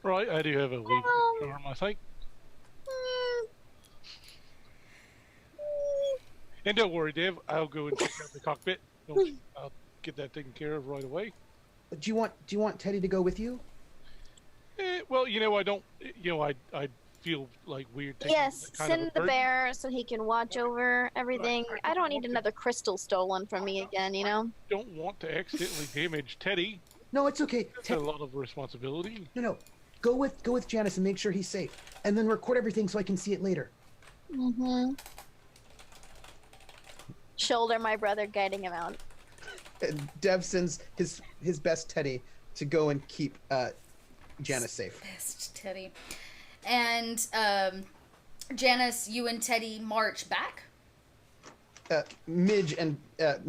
Right, I do have a weak charm, I think. And don't worry, Dave, I'll go and check out the cockpit. I'll get that taken care of right away. Do you want Teddy to go with you? Well, I don't. I feel like weird. Taking Yes, that kind of a send the burden. bear so he can watch over everything. Right. I don't need another crystal stolen from me again, you know? Don't want to accidentally damage Teddy. No, it's okay. That's a lot of responsibility. No. Go with Janice and make sure he's safe, and then record everything so I can see it later. Mm-hmm. Shoulder my brother guiding him out. And Dev sends his best Teddy to go and keep Janice safe. Best Teddy. And Janice, you and Teddy march back. Midge and Dev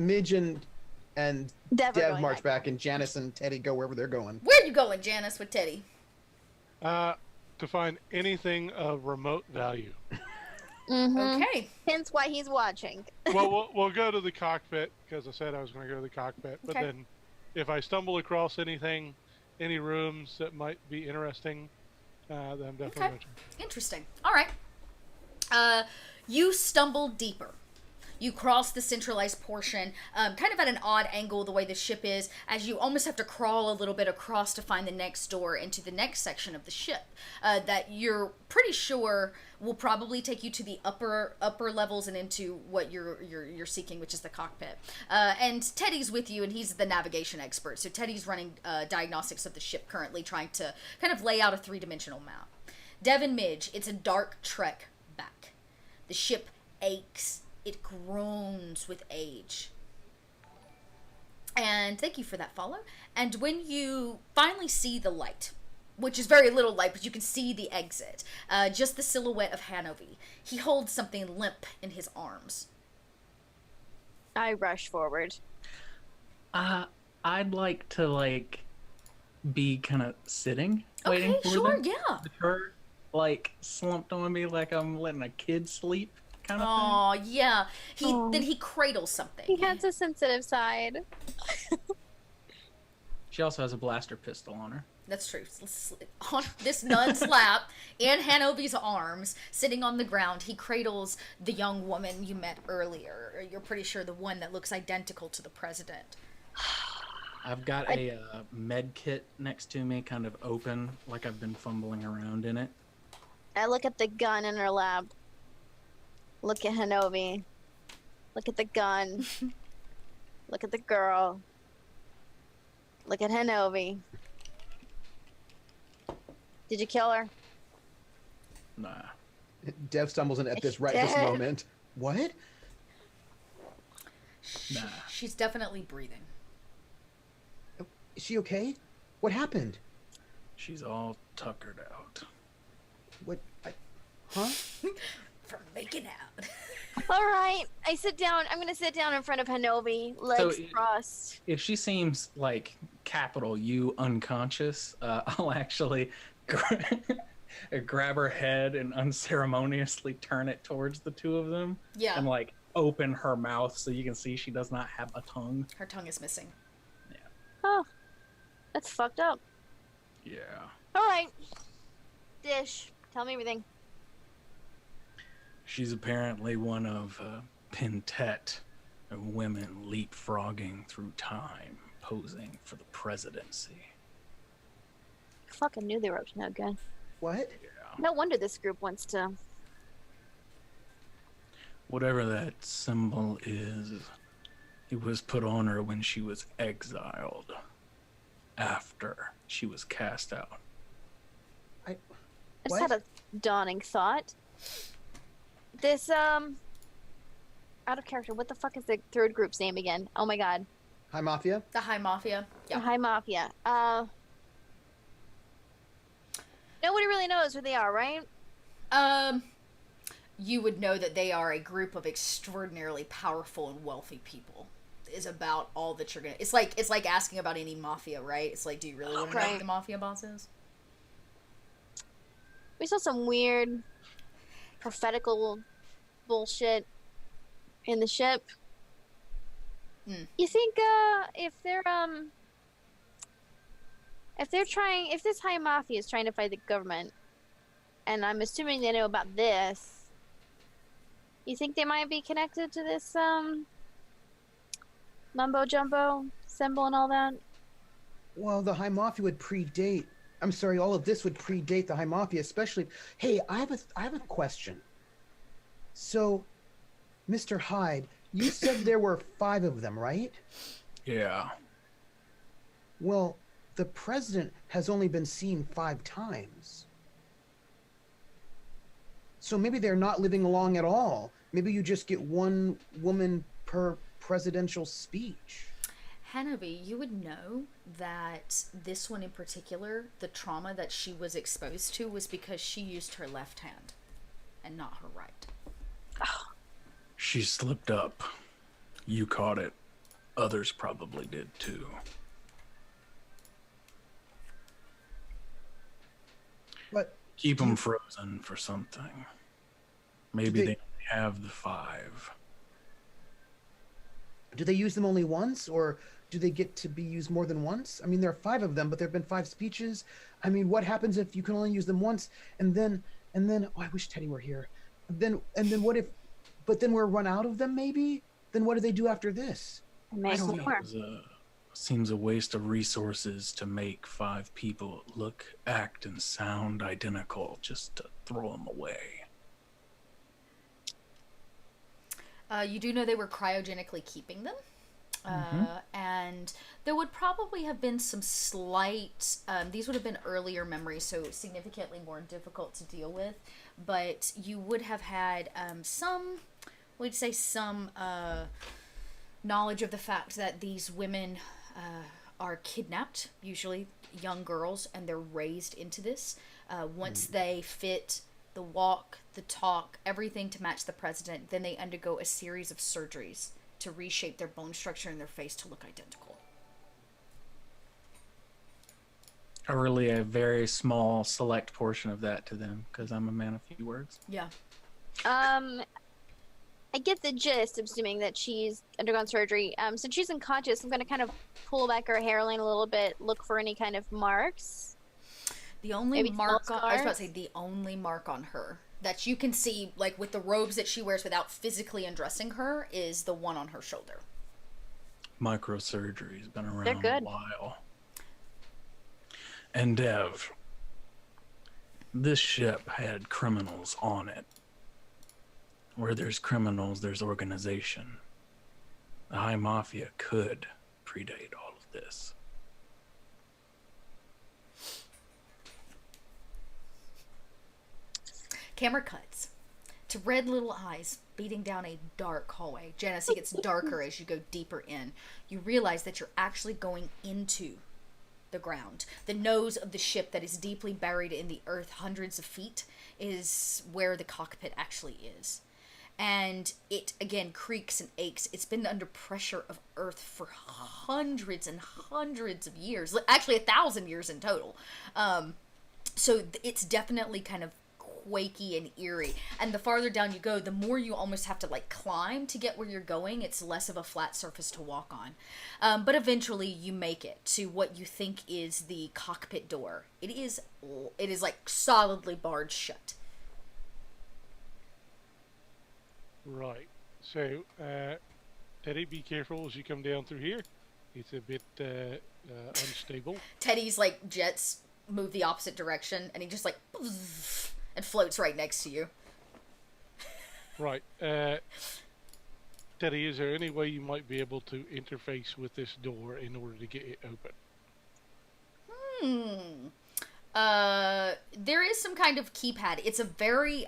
Dev march back, and Janice and Teddy go wherever they're going. Where are you going, Janice, with Teddy? To find anything of remote value. Mm-hmm. Okay. Hence why he's watching. Well, we'll go to the cockpit because I said I was going to go to the cockpit. But Okay. then, if I stumble across anything, any rooms that might be interesting, then I'm definitely Okay. going to. Interesting. All right. You stumble deeper. You cross the centralized portion, kind of at an odd angle the way the ship is, as you almost have to crawl a little bit across to find the next door into the next section of the ship that you're pretty sure will probably take you to the upper levels and into what you're seeking, which is the cockpit. And Teddy's with you, and he's the navigation expert. So Teddy's running diagnostics of the ship currently, trying to kind of lay out a 3-dimensional map. Dev and Midge, it's a dark trek back. The ship aches. It groans with age. And thank you for that follow. And when you finally see the light, which is very little light, but you can see the exit, just the silhouette of Hanover. He holds something limp in his arms. I rush forward. I'd like to be kind of sitting, waiting Okay, for sure, them. yeah. Her slumped on me like I'm letting a kid sleep, kind of thing. Oh, yeah. Aw. Then he cradles something. He has a sensitive side. She also has a blaster pistol on her. That's true. On this nun's lap, in Hanover's arms, sitting on the ground, he cradles the young woman you met earlier. You're pretty sure the one that looks identical to the president. I've got a med kit next to me, kind of open, like I've been fumbling around in it. I look at the gun in her lap. Look at Hanover. Look at the gun. Look at the girl. Look at Hanover. Did you kill her? Nah. Dev stumbles in at this moment. What? Nah. She's definitely breathing. Is she okay? What happened? She's all tuckered out. What? Huh? From making out. All right. I sit down. I'm going to sit down in front of Hanover, legs crossed. If she seems like capital U unconscious, I'll actually grab her head and unceremoniously turn it towards the two of them. Yeah. And open her mouth so you can see she does not have a tongue. Her tongue is missing. Oh, that's fucked up. Yeah. All right. Dish, tell me everything. She's apparently one of Pintet of women leapfrogging through time, posing for the presidency. I fucking knew they were up to no good. What? No wonder this group wants to. Whatever that symbol is, it was put on her when she was exiled, after she was cast out. I just had a dawning thought. This, out of character, what the fuck is the third group's name again? Oh my god. Hi, Mafia. The High Mafia. The Yeah. High Mafia. Nobody really knows who they are, right? You would know that they are a group of extraordinarily powerful and wealthy people. Is about all that you're gonna. It's like asking about any mafia, right? It's like, do you really want to know who Right. the mafia boss is? We saw some weird prophetical bullshit in the ship. You think if this high mafia is trying to fight the government, and I'm assuming they know about this, you think they might be connected to this mumbo jumbo symbol and all that? Well, the High Mafia would predate. I'm sorry, all of this would predate the High Mafia, especially. Hey, I have a question. So, Mr. Hyde, you said there were 5 of them, right? Yeah. Well, the president has only been seen 5 times. So maybe they're not living along at all. Maybe you just get one woman per presidential speech. Hanabi, you would know that this one in particular, the trauma that she was exposed to was because she used her left hand and not her right. She slipped up. You caught it. Others probably did too. But Keep them frozen for something. Maybe they only have the 5. do they use them only once, or do they get to be used more than once? I mean, there are 5 of them, but there have been 5 speeches. I mean, what happens if you can only use them once, and then oh, I wish Teddy were here. And then what if? But then we're run out of them, maybe. Then what do they do after this? Make don't more. Seems a waste of resources to make 5 people look, act, and sound identical just to throw them away. You do know they were cryogenically keeping them. And there would probably have been some slight, these would have been earlier memories, so significantly more difficult to deal with, but you would have had some knowledge of the fact that these women are kidnapped, usually young girls, and they're raised into this. Once they fit the walk, the talk, everything to match the president, then they undergo a series of surgeries to reshape their bone structure and their face to look identical. I relay a very small, select portion of that to them, because I'm a man of few words. Yeah. I get the gist, assuming that she's undergone surgery. Since she's unconscious, I'm going to kind of pull back her hairline a little bit, look for any kind of marks. The only Maybe mark small on, I was about to scars? say, the only mark on her that you can see, like with the robes that she wears without physically undressing her, is the one on her shoulder. Microsurgery's been They're around good. a while. And Dev, this ship had criminals on it. Where there's criminals, there's organization. The High Mafia could predate all of this. Camera cuts to red little eyes beating down a dark hallway. Janice, it gets darker as you go deeper in. You realize that you're actually going into the ground. The nose of the ship that is deeply buried in the earth, hundreds of feet, is where the cockpit actually is. And it, again, creaks and aches. It's been under pressure of Earth for hundreds and hundreds of years. Actually, 1,000 years in total. So it's definitely kind of quaky and eerie. And the farther down you go, the more you almost have to, like, climb to get where you're going. It's less of a flat surface to walk on. But eventually you make it to what you think is the cockpit door. It is like, solidly barred shut. Right. So, Teddy, be careful as you come down through here. It's a bit unstable. Teddy's, like, jets move the opposite direction, and he just, like, and floats right next to you. Right. Teddy, is there any way you might be able to interface with this door in order to get it open? There is some kind of keypad. It's a very,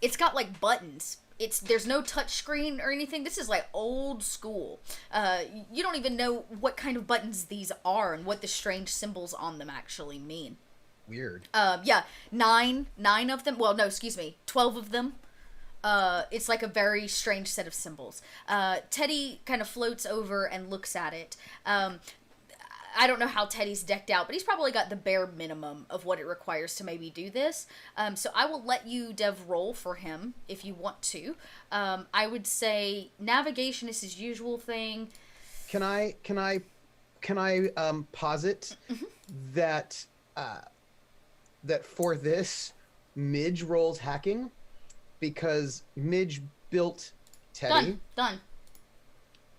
it's got, like, buttons. There's no touch screen or anything. This is like old school. You don't even know what kind of buttons these are and what the strange symbols on them actually mean. Weird. Yeah, nine of them. Well, no, excuse me, 12 of them. It's like a very strange set of symbols. Teddy kind of floats over and looks at it. I don't know how Teddy's decked out, but he's probably got the bare minimum of what it requires to maybe do this. So I will let you, Dev, roll for him if you want to. I would say navigation is his usual thing. Can I posit that that for this Midge rolls hacking because Midge built Teddy. Done.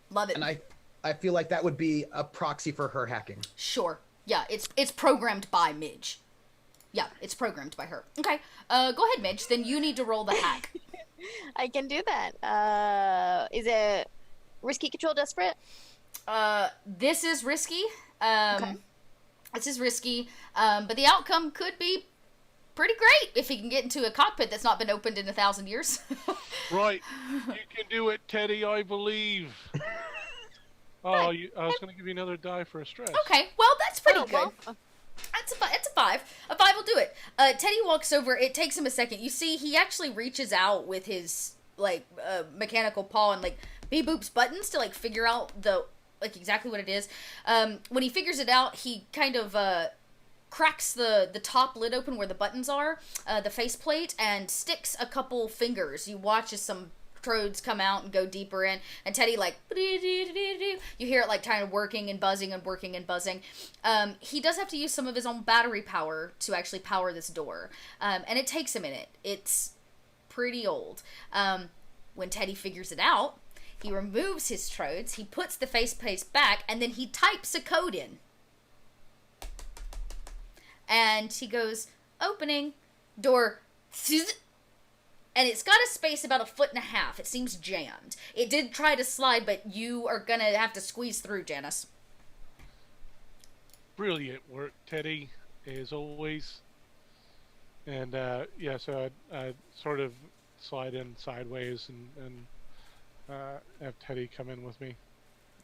Love it. And I feel like that would be a proxy for her hacking. Sure. Yeah, it's programmed by Midge. Yeah, it's programmed by her. Okay. Go ahead, Midge. Then you need to roll the hack. I can do that. Is it risky, control, desperate? This is risky. Okay. This is risky. But the outcome could be pretty great if he can get into a cockpit that's not been opened in 1,000 years. Right. You can do it, Teddy, I believe. I was going to give you another die for a stress. Okay, well, that's pretty good. Well, It's a 5. A 5 will do it. Teddy walks over. It takes him a second. You see, he actually reaches out with his, mechanical paw and, beep boops buttons to, figure out exactly what it is. When he figures it out, he kind of, cracks the top lid open where the buttons are, the faceplate, and sticks a couple fingers. You watch as some trodes come out and go deeper in, and Teddy you hear it kind of working and buzzing and working and buzzing. He does have to use some of his own battery power to actually power this door, and it takes a minute. It's pretty old. When Teddy figures it out, he removes his trodes, he puts the faceplate back, and then he types a code in. And he goes, opening, door, and it's got a space about 1.5 feet. It seems jammed. It did try to slide, but you are gonna have to squeeze through, Janice. Brilliant work, Teddy, as always. And, so I'd sort of slide in sideways and have Teddy come in with me.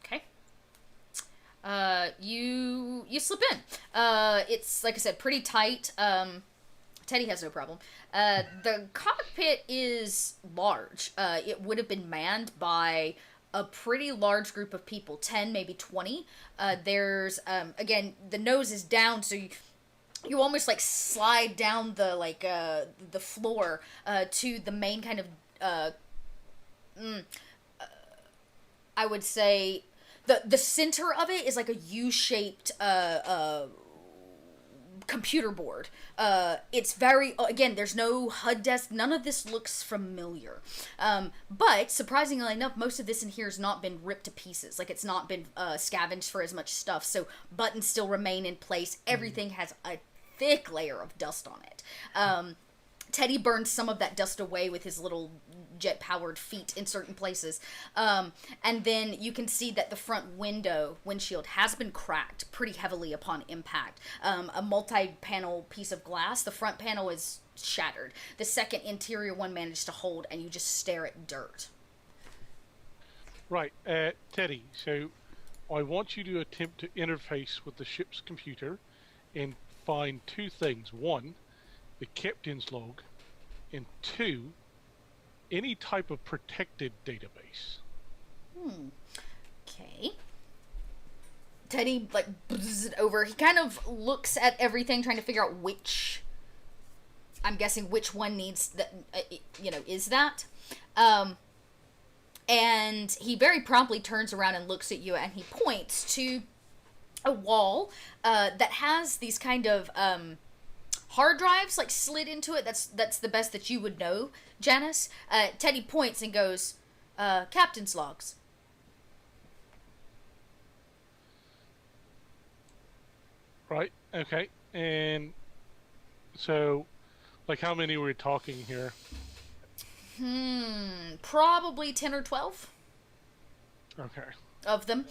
Okay. You slip in. It's, like I said, pretty tight. Teddy has no problem. The cockpit is large. It would have been manned by a pretty large group of people, 10, maybe 20. There's, again, the nose is down, so you almost, slide down the floor, to the main kind of, I would say... The center of it is a U-shaped computer board. It's very, again, there's no HUD desk. None of this looks familiar. But surprisingly enough, most of this in here has not been ripped to pieces. It's not been scavenged for as much stuff. So buttons still remain in place. Everything has a thick layer of dust on it. Teddy burned some of that dust away with his little jet-powered feet in certain places. And then you can see that the front windshield has been cracked pretty heavily upon impact. A multi-panel piece of glass. The front panel is shattered. The second interior one managed to hold, and you just stare at dirt. Right, Teddy, so I want you to attempt to interface with the ship's computer and find 2 things. 1, the captain's log, and 2, any type of protected database. Okay. Teddy, buzzes it over. He kind of looks at everything, trying to figure out which... I'm guessing which one needs that, is that. And he very promptly turns around and looks at you, and he points to a wall that has these kind of... hard drives slid into it. That's the best that you would know, Janice. Teddy points and goes, captain's logs. Right, okay. And so, how many were we talking here? Probably 10 or 12. Okay. Of them.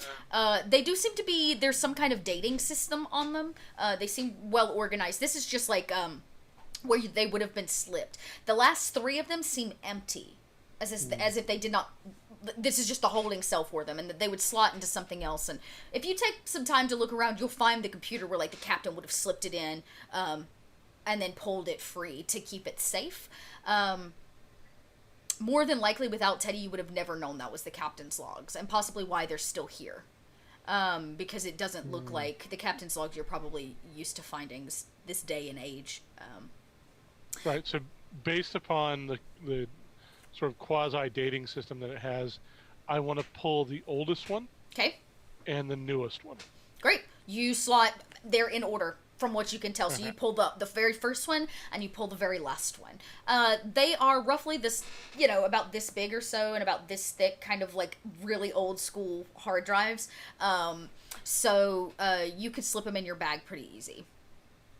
They do seem to be, there's some kind of dating system on them. They seem well organized. This is just where they would have been slipped. The last 3 of them seem empty. As if they did not, this is just a holding cell for them, and they would slot into something else. And if you take some time to look around, you'll find the computer where the captain would have slipped it in, and then pulled it free to keep it safe. More than likely, without Teddy, you would have never known that was the captain's logs, and possibly why they're still here. because it doesn't look like the captain's logs you're probably used to finding this day and age. Right. So based upon the sort of quasi-dating system that it has, I want to pull the oldest one. Okay. And the newest one. Great. You slot, they're in order from what you can tell. So you pull the very first one and you pull the very last one. They are roughly this, about this big or so and about this thick, kind of like really old school hard drives. So you could slip them in your bag pretty easy.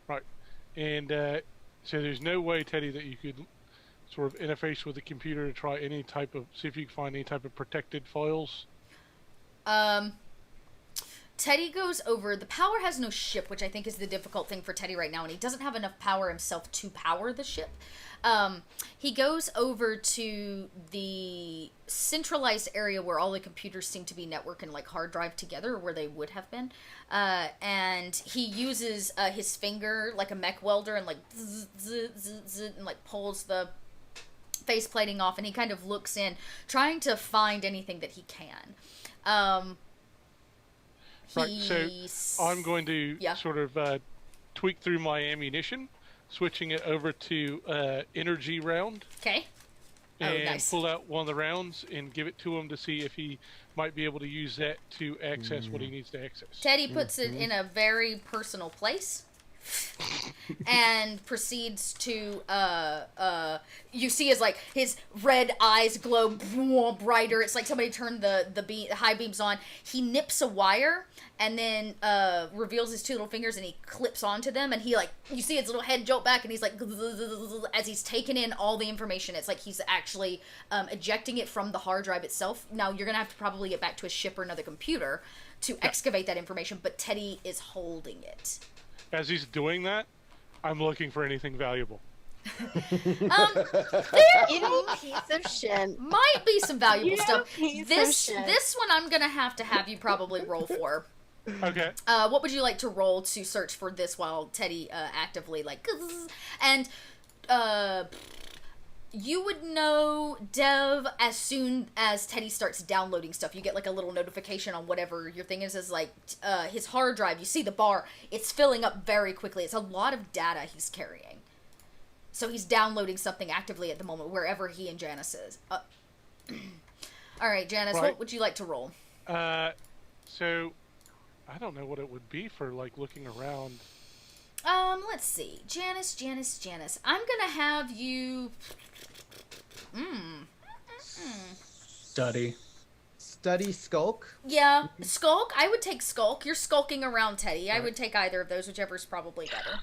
Right. And so there's no way, Teddy, that you could sort of interface with the computer to try see if you can find any type of protected files? Teddy goes over, the power has no ship, which I think is the difficult thing for Teddy right now, and he doesn't have enough power himself to power the ship. He goes over to the centralized area where all the computers seem to be networked and like hard drive together, or where they would have been, and he uses his finger like a mech welder and like zzz, zzz, zzz, zzz, and like pulls the face plating off, and he kind of looks in, trying to find anything that he can. Right, so I'm going to sort of tweak through my ammunition, switching it over to energy round. Okay. And nice. Pull out one of the rounds and give it to him to see if he might be able to use that to access what he needs to access. Teddy puts it in a very personal place and proceeds to you see his red eyes glow brighter. It's like somebody turned the high beams on. He nips a wire and then reveals his two little fingers and he clips onto them, and he you see his little head jolt back, and he's like as he's taking in all the information. It's like he's actually ejecting it from the hard drive itself. Now you're gonna have to probably get back to a ship or another computer to excavate that information, but Teddy is holding it. As he's doing that, I'm looking for anything valuable. You piece of shit. Might be some valuable stuff. This one I'm gonna have to have you probably roll for. Okay. What would you like to roll to search for this while Teddy actively and you would know, Dev, as soon as Teddy starts downloading stuff. You get like a little notification on whatever your thing is. As his hard drive, you see the bar, it's filling up very quickly. It's a lot of data he's carrying. So he's downloading something actively at the moment, wherever he and Janice is. Alright, Janice, right. What would you like to roll? So, I don't know what it would be for, looking around. Let's see. Janice. I'm gonna have you... Study skulk. Yeah, skulk. I would take skulk. You're skulking around Teddy. I would take either of those, whichever's probably better.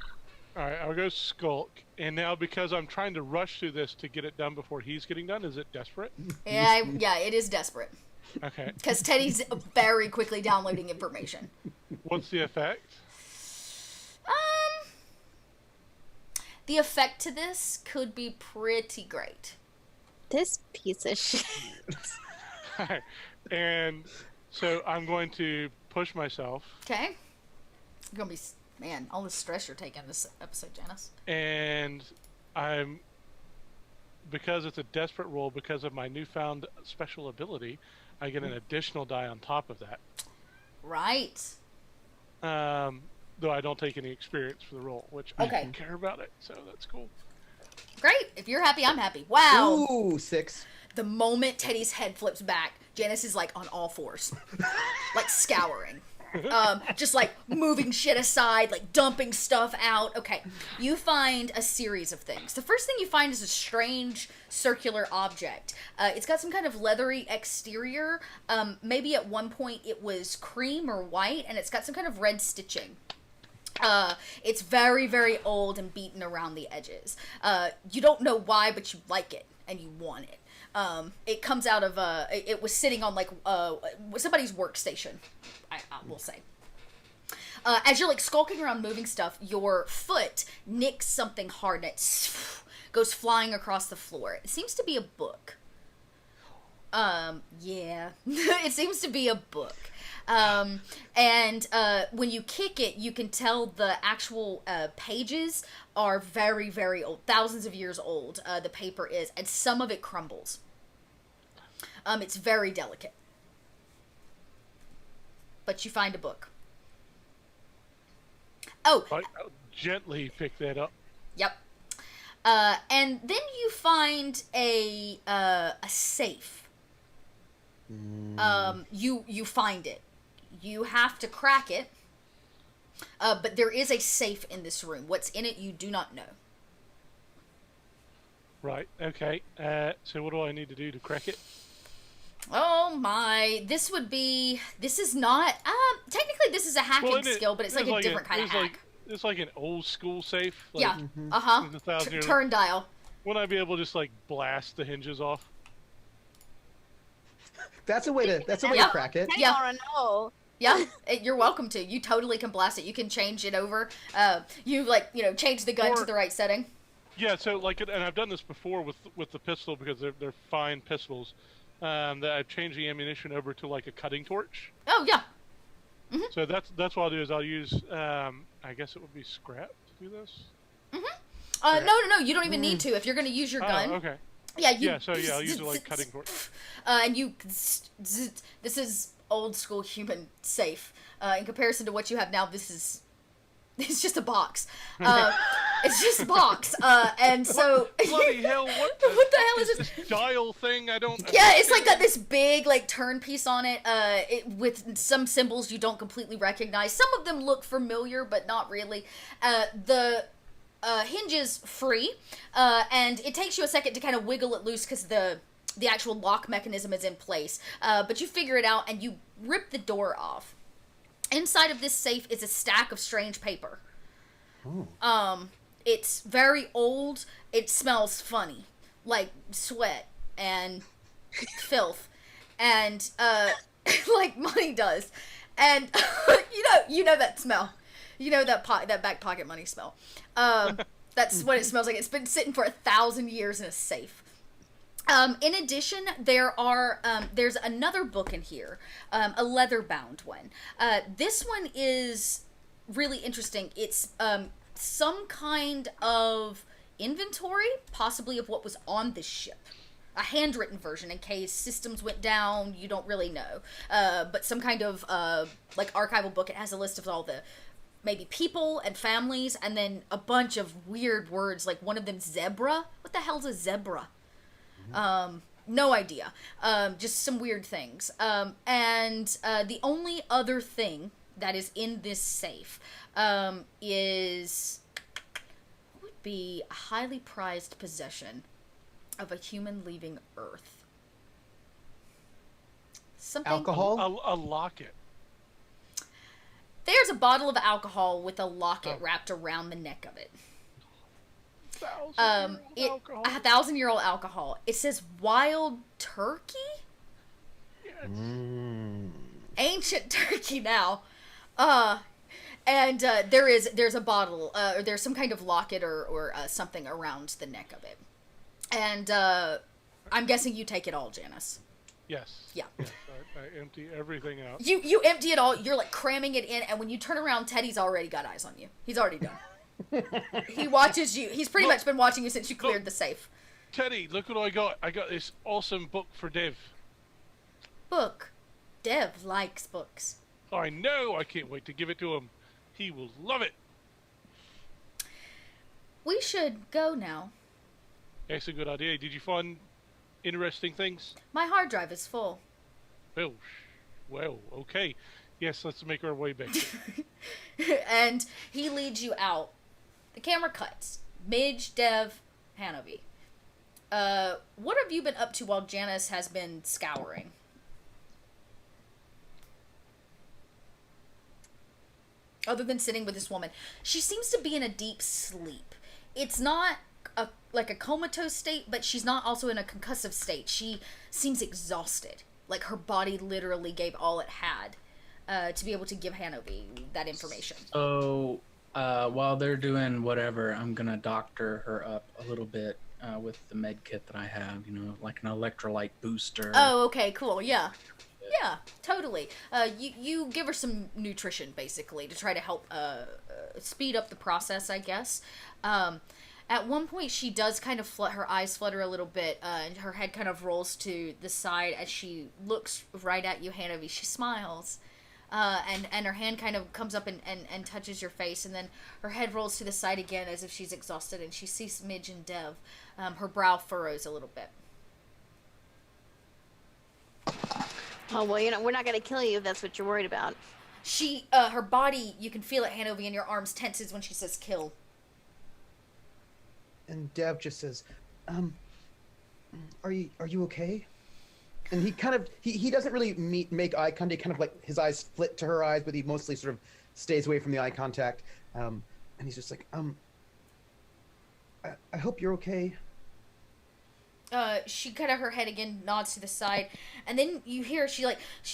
Alright, I'll go skulk. And now, because I'm trying to rush through this to get it done before he's getting done, is it desperate? Yeah, it is desperate. Okay. Because Teddy's very quickly downloading information. What's the effect? The effect to this could be pretty great. This piece of shit. And so I'm going to push myself. Okay. You're going to be... Man, all the stress you're taking this episode, Janice. And because it's a desperate roll, because of my newfound special ability, I get an additional die on top of that. Right. Though I don't take any experience for the roll, which I don't care about it, so that's cool. Great. If you're happy, I'm happy. Wow. Ooh, 6. The moment Teddy's head flips back, Janice is on all fours. Scouring. Just moving shit aside, dumping stuff out. Okay, you find a series of things. The first thing you find is a strange circular object. It's got some kind of leathery exterior. Maybe at one point it was cream or white, and it's got some kind of red stitching. It's very, very old and beaten around the edges. You don't know why, but you like it and you want it. It comes out of it was sitting on somebody's workstation, I will say. As you're skulking around moving stuff, your foot nicks something hard and it goes flying across the floor. It seems to be a book. Yeah, it seems to be a book. And when you kick it, you can tell the actual pages are very, very old, thousands of years old. The paper is, and some of it crumbles. It's very delicate. but you find a book. Oh, I'll gently pick that up. yep. And then you find a safe. You find it. You have to crack it. But there is a safe in this room. What's in it, you do not know. Right. Okay. So what do I need to do to crack it? Oh my! This is not. Technically, this is a hacking skill, but it's like a different kind of hack. It's like an old school safe. Like, Yeah. Turn dial. Wouldn't I be able to just like blast the hinges off? That's a way to Yeah. crack it. I don't know. Yeah, you're welcome to. You totally can blast it. You can change it over. Change the gun to the right setting. Yeah. So like, and I've done this before with the pistol because they're fine pistols. That I've changed the ammunition over to like a cutting torch. Oh yeah. So that's what I'll do is I'll use I guess it would be scrap to do this. No. You don't even need to if you're going to use your gun. Oh, okay. Yeah. I'll use it like cutting torch. And you. This is old school human safe. In comparison to what you have now, it's just a box. It's just a box. And so. Bloody hell! What the hell is this dial thing? I don't. Yeah, it's like got this big like turn piece on it. With some symbols you don't completely recognize. Some of them look familiar, but not really. The hinge is free, and it takes you a second to kind of wiggle it loose because the actual lock mechanism is in place. But you figure it out and you rip the door off. Inside of this safe is a stack of strange paper. Ooh. It's very old. It smells funny, like sweat and filth, and like money does. And you know that smell. You know that back pocket money smell. That's what it smells like. It's been sitting for 1,000 years in a safe. In addition, there's another book in here, a leather-bound one. This one is really interesting. It's some kind of inventory, possibly of what was on this ship. A handwritten version in case systems went down, you don't really know. But some kind of like archival book. It has a list of all the maybe people and families, and then a bunch of weird words, like one of them zebra. What the hell's a zebra? No idea. Just some weird things. And the only other thing that is in this safe would be a highly prized possession of a human leaving Earth. Something. Alcohol? A locket. There's a bottle of alcohol with a locket wrapped around the neck of it. 1,000-year-old alcohol. It says wild turkey? Yes. Ancient turkey now. And there's a bottle, or there's some kind of locket or something around the neck of it. And I'm guessing you take it all, Janice. Yes. Yeah. Yes, I empty everything out. You empty it all. You're like cramming it in, and when you turn around, Teddy's already got eyes on you. He's already done. He watches you. He's pretty much been watching you since you cleared the safe. Teddy, look what I got. I got this awesome book for Dev. Book. Dev likes books. I know. I can't wait to give it to him. He will love it. We should go now. That's a good idea. Did you find interesting things? My hard drive is full. Well, okay. Yes, let's make our way back. And he leads you out. The camera cuts. Midge, Dev, Hanavi. What have you been up to while Janice has been scouring? Other than sitting with this woman. She seems to be in a deep sleep. It's not like a comatose state, but she's not also in a concussive state. She seems exhausted. Like her body literally gave all it had to be able to give Hanovi that information. So while they're doing whatever, I'm going to doctor her up a little bit with the med kit that I have, like an electrolyte booster. Oh, okay, cool, yeah. Yeah, totally. You give her some nutrition, basically, to try to help speed up the process, I guess. At one point, she does kind of her eyes flutter a little bit, and her head kind of rolls to the side as she looks right at you, Hanavi. She smiles. and her hand kind of comes up and touches your face, and then her head rolls to the side again as if she's exhausted, and she sees Midge and Dev. Her brow furrows a little bit. Oh, well, we're not going to kill you if that's what you're worried about. She, her body, you can feel it, Hanovi, in your arms tenses when she says kill. And Dev just says, are you okay? And he kind of, he doesn't really make eye contact, kind of like his eyes flit to her eyes, but he mostly sort of stays away from the eye contact. And he's just like, I hope you're okay. She kind of, her head again nods to the side, and then you hear she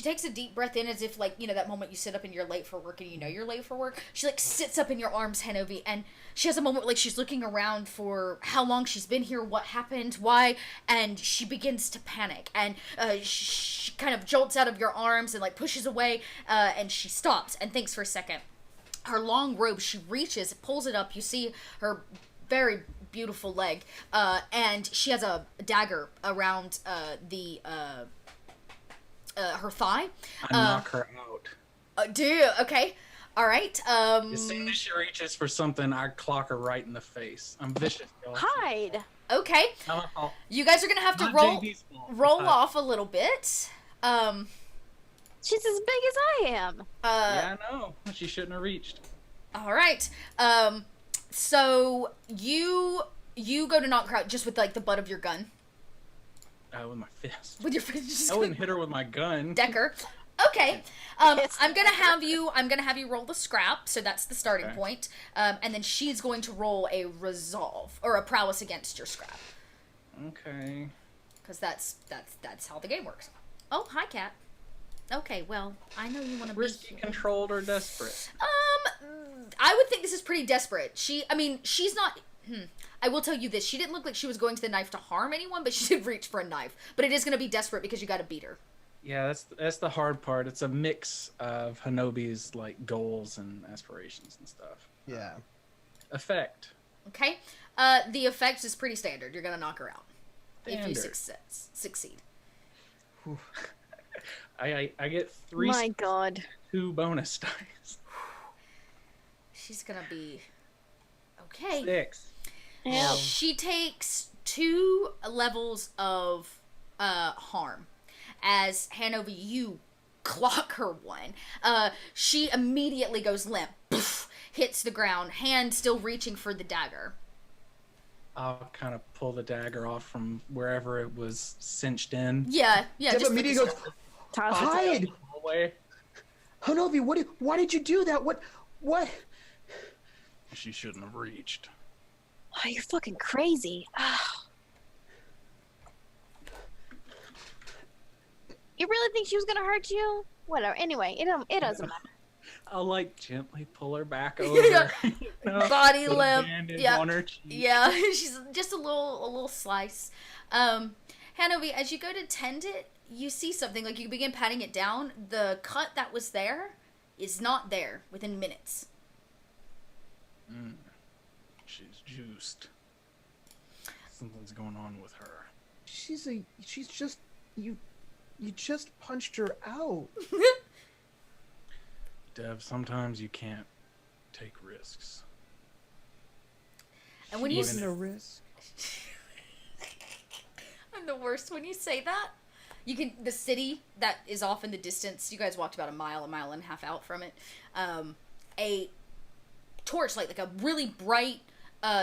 takes a deep breath in, as if, like, you know, that moment you sit up and you're late for work and you know you're late for work. She, like, sits up in your arms, Hanovi, and she has a moment like she's looking around for how long she's been here, what happened, why, and she begins to panic, and she kind of jolts out of your arms and, like, pushes away, and she stops and thinks for a second. Her long robe, she reaches, pulls it up, you see her very beautiful leg, and she has a dagger around her thigh. I knock her out. Do you? Okay. All right. As soon as she reaches for something, I clock her right in the face. I'm vicious, y'all. Hide! Okay. You guys are gonna have to roll off a little bit. She's as big as I am. Yeah, I know. She shouldn't have reached. All right. So you go to knock her out just with, like, the butt of your gun. With my fist. With your fist. I wouldn't hit her with my gun. Decker. Okay. I'm gonna have you roll the scrap, so that's the starting point. And then she's going to roll a resolve or a prowess against your scrap. Okay. Because that's how the game works. Oh, hi, Cat. Okay, well, I know you want to be Risky, controlled, or desperate? I would think this is pretty desperate. She's not... I will tell you this. She didn't look like she was going to the knife to harm anyone, but she did reach for a knife. But it is going to be desperate because you got to beat her. Yeah, that's the hard part. It's a mix of Hanobi's, like, goals and aspirations and stuff. Yeah. Effect. Okay. The effect is pretty standard. You're going to knock her out. Standard. If you succeed. I get 3 My God. 2 bonus dice. She's gonna be okay. 6. Yeah. She takes 2 levels of harm as Hanover, you clock her one. She immediately goes limp, poof, hits the ground, hand still reaching for the dagger. I'll kind of pull the dagger off from wherever it was cinched in. Yeah. Deb immediately goes, hide! Away. Hanovi, why did you do that? What? She shouldn't have reached. Oh, you're fucking crazy. You really think she was gonna hurt you? Whatever. Anyway, it doesn't matter. I'll, like, gently pull her back over. Body limp. Yeah. On her cheek. Yeah, she's just a little slice. Hanovi, as you go to tend it, you see something, like you begin patting it down. The cut that was there is not there within minutes. She's juiced. Something's going on with her. You just punched her out. Dev, sometimes you can't take risks. And when you Wasn't a risk. I'm the worst when you say that. The city that is off in the distance, you guys walked about a mile and a half out from it. A torchlight, like a really bright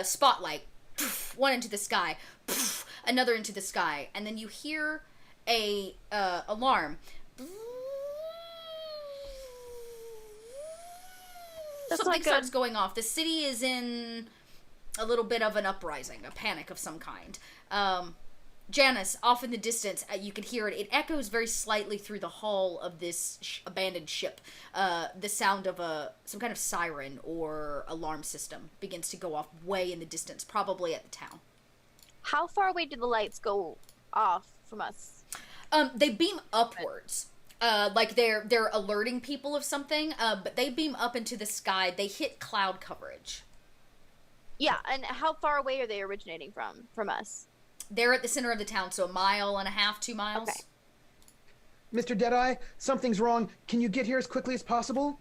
spotlight, poof, one into the sky, poof, another into the sky, and then you hear a alarm. Something starts going off. The city is in a little bit of an uprising, a panic of some kind. Janice, off in the distance, you can hear it. It echoes very slightly through the hull of this abandoned ship. The sound of some kind of siren or alarm system begins to go off way in the distance, probably at the town. How far away do the lights go off from us? They beam upwards. Like they're alerting people of something, but they beam up into the sky. They hit cloud coverage. Yeah, and how far away are they originating from us? They're at the center of the town, so 1.5 miles, 2 miles. Okay. Mr. Deadeye, something's wrong. Can you get here as quickly as possible?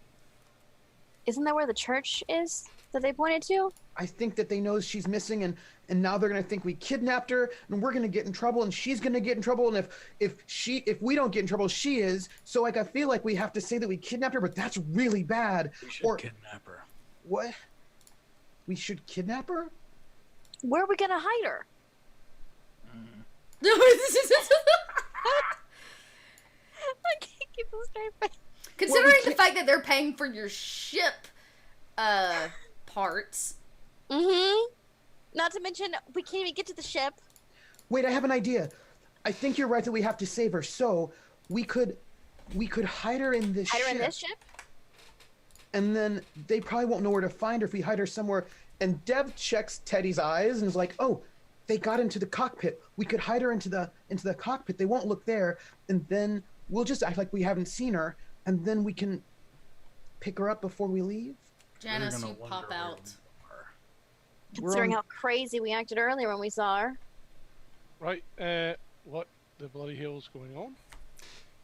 Isn't that where the church is that they pointed to? I think that they know she's missing, and now they're gonna think we kidnapped her, and we're gonna get in trouble, and she's gonna get in trouble, and if we don't get in trouble, she is. So like I feel like we have to say that we kidnapped her, but that's really bad. We should kidnap her. What? We should kidnap her? Where are we gonna hide her? I can't keep a straight face. Considering the fact that they're paying for your ship parts. Mm-hmm. Not to mention, we can't even get to the ship. Wait, I have an idea. I think you're right that we have to save her. So we could hide her in this ship. Hide her in this ship? And then they probably won't know where to find her if we hide her somewhere. And Dev checks Teddy's eyes and is like, "Oh, they got into the cockpit. We could hide her into the cockpit. They won't look there, and then we'll just act like we haven't seen her, and then we can pick her up before we leave." Janice, you pop out. Considering how crazy we acted earlier when we saw her. Right, what the bloody hell's going on?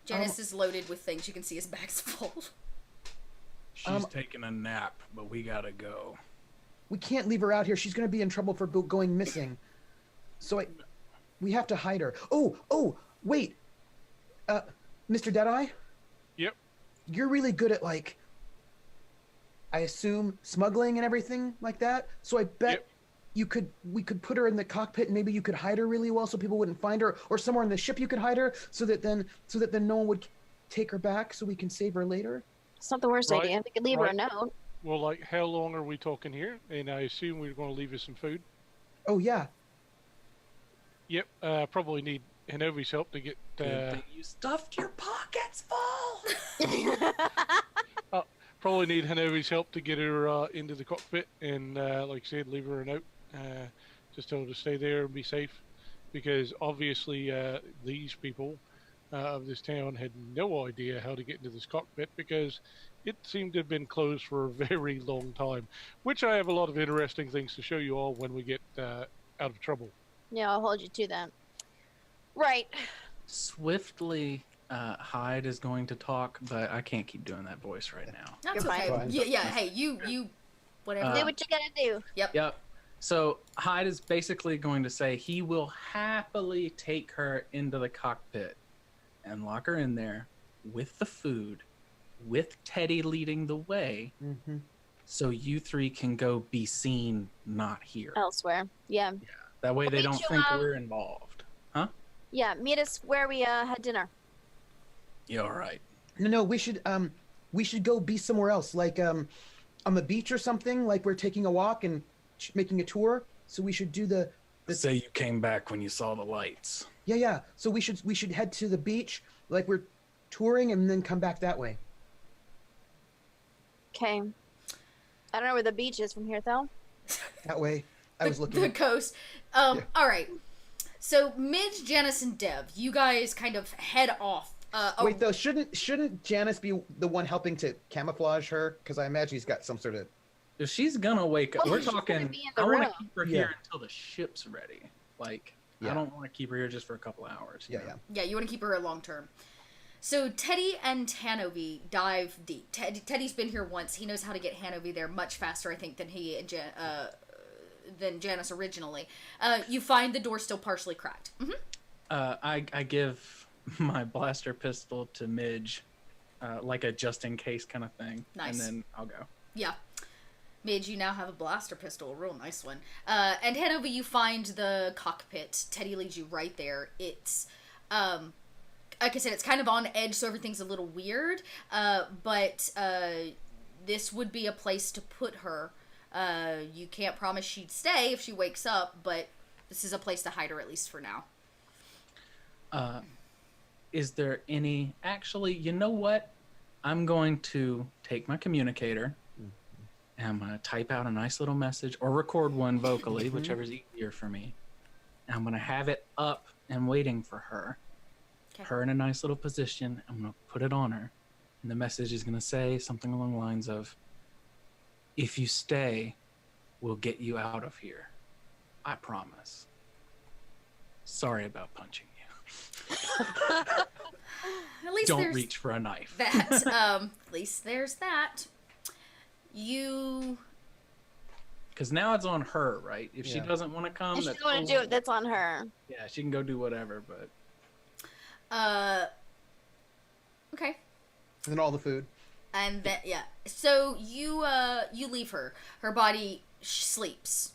Janice is loaded with things. You can see his bag's full. She's taking a nap, but we gotta go. We can't leave her out here. She's going to be in trouble for going missing. So we have to hide her. Oh, wait. Mr. Deadeye? Yep. You're really good at, like, I assume, smuggling and everything like that. So I bet we could put her in the cockpit and maybe you could hide her really well so people wouldn't find her. Or somewhere in the ship you could hide her so that then no one would take her back so we can save her later. It's not the worst idea. We could leave her a note. Well, like, how long are we talking here? And I assume we're going to leave you some food. Oh, yeah. Yep, probably need Hanovi's help to get... You stuffed your pockets full! Probably need Hanovi's help to get her into the cockpit and, like I said, leave her a note. Just tell her to stay there and be safe. Because obviously these people of this town had no idea how to get into this cockpit because it seemed to have been closed for a very long time. Which I have a lot of interesting things to show you all when we get out of trouble. Yeah, I'll hold you to that. Right. Swiftly, Hyde is going to talk, but I can't keep doing that voice right now. That's You're okay. fine. Yeah, hey, you, whatever. Do what you gotta do. Yep. So Hyde is basically going to say he will happily take her into the cockpit and lock her in there with the food, with Teddy leading the way, so you three can go be seen, not here. Elsewhere. Yeah. That way they don't you, think we're involved. Huh? Yeah, meet us where we had dinner. Yeah, all right. No, we should go be somewhere else, like on the beach or something. Like we're taking a walk and making a tour. So we should do the. Say you came back when you saw the lights. Yeah. So we should head to the beach, like we're touring, and then come back that way. Okay. I don't know where the beach is from here, though. That way. I was looking the at coast. All right. So Midge, Janice, and Dev, you guys kind of head off. Wait, though, shouldn't Janice be the one helping to camouflage her? Because I imagine he's got some sort of. If she's gonna wake up, Well, we're she's gonna talking. be in the I want room. to keep her here until the ship's ready. Like, I don't want to keep her here just for a couple hours. Yeah. Yeah, you want to keep her long term. So Teddy and Hanovi dive deep. Teddy's been here once. He knows how to get Hanovi there much faster, I think, than he and than Janice originally. You find the door still partially cracked. I give my blaster pistol to Midge, like a just in case kind of thing. Nice. And then I'll go. Yeah. Midge, you now have a blaster pistol, a real nice one. And Hanovi, you find the cockpit. Teddy leads you right there. It's, like I said, it's kind of on edge, so everything's a little weird. But this would be a place to put her. You can't promise she'd stay if she wakes up, but this is a place to hide her, at least for now. Is there any... Actually, you know what? I'm going to take my communicator, and I'm going to type out a nice little message, or record one vocally, whichever's easier for me. And I'm going to have it up and waiting for her. Okay. Her in a nice little position. I'm going to put it on her. And the message is going to say something along the lines of, if you stay, we'll get you out of here. I promise. Sorry about punching you. At least don't there's reach for a knife. that. At least there's that. You. Because now it's on her, right? If she Yeah. doesn't want to come, If she that's doesn't want to do it, that's on her. yeah, she can go do whatever. But Okay. And then all the food. And then yeah, so you leave her. Her body sleeps.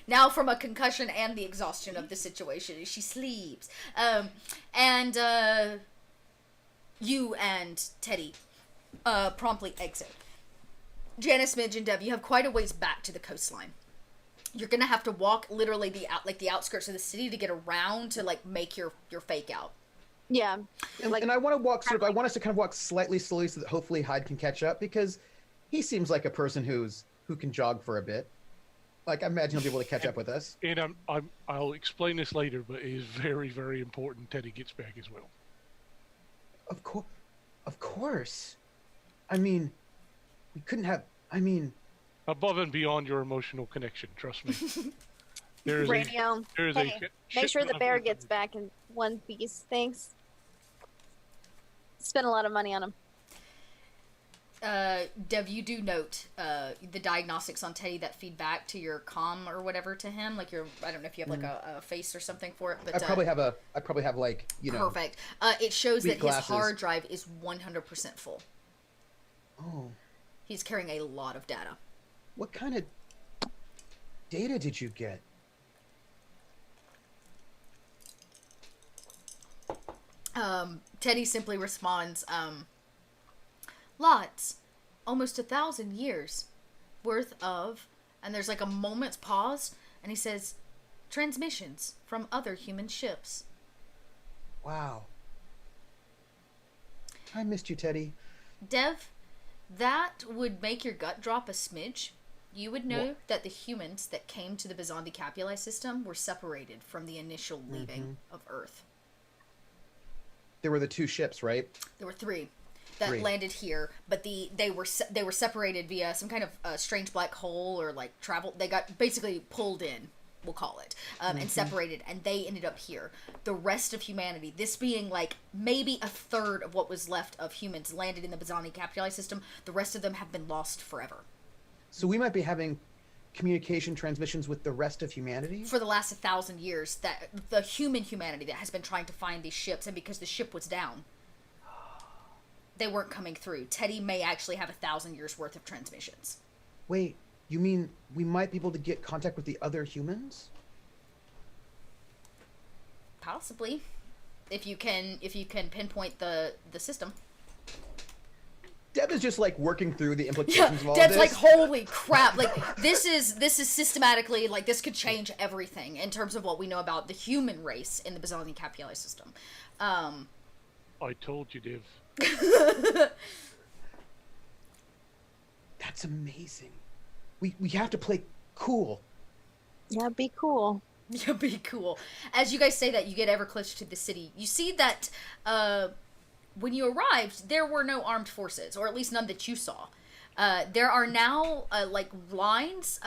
Now from a concussion and the exhaustion of the situation, she sleeps. And you and Teddy promptly exit. Janice, Midge, and Dev, you have quite a ways back to the coastline. You're gonna have to walk literally the outskirts of the city to get around to like make your fake out. Yeah. And I want to walk I want us to kind of walk slightly slowly so that hopefully Hyde can catch up, because he seems like a person who can jog for a bit. Like, I imagine he'll be able to catch up with us. And I'll explain this later, but it is very, very important Teddy gets back as well. Of course. I mean, we couldn't have. I mean, Above and beyond your emotional connection, trust me. There is Radio. there is Hey, make sure the bear gets back in one piece. Thanks. Spent a lot of money on him. Dev, you do note the diagnostics on Teddy that feed back to your comm or whatever to him. Like I don't know if you have like a face or something for it, but I probably have like, you know. perfect. It shows that glasses. his hard drive is 100% full. Oh, He's carrying a lot of data. what kind of data did you get? Teddy simply responds, lots, almost 1,000 years worth of, and there's like a moment's pause, and he says, transmissions from other human ships. Wow. I missed you, Teddy. Dev, that would make your gut drop a smidge. You would know that the humans that came to the Bizandi Capuli system were separated from the initial leaving of Earth. There were the two ships, right? There were three that landed here, but they were separated via some kind of strange black hole or like travel. They got basically pulled in, we'll call it, and separated, and they ended up here. The rest of humanity, this being like maybe a third of what was left of humans, landed in the Bizani Capuli system. The rest of them have been lost forever. So we might be having communication transmissions with the rest of humanity? For the last 1,000 years, that the humanity that has been trying to find these ships, and because the ship was down, they weren't coming through. Teddy may actually have 1,000 years worth of transmissions. Wait, you mean we might be able to get contact with the other humans? Possibly, if you can pinpoint the system. Deb is just like working through the implications of all Deb's this. like, holy crap! Like this is systematically like this could change everything in terms of what we know about the human race in the Bizani Capuli system. I told you, Div. That's amazing. We have to play cool. Yeah, be cool. Yeah, be cool. As you guys say that, you get ever closer to the city. You see that when you arrived, there were no armed forces, or at least none that you saw. There are now like lines,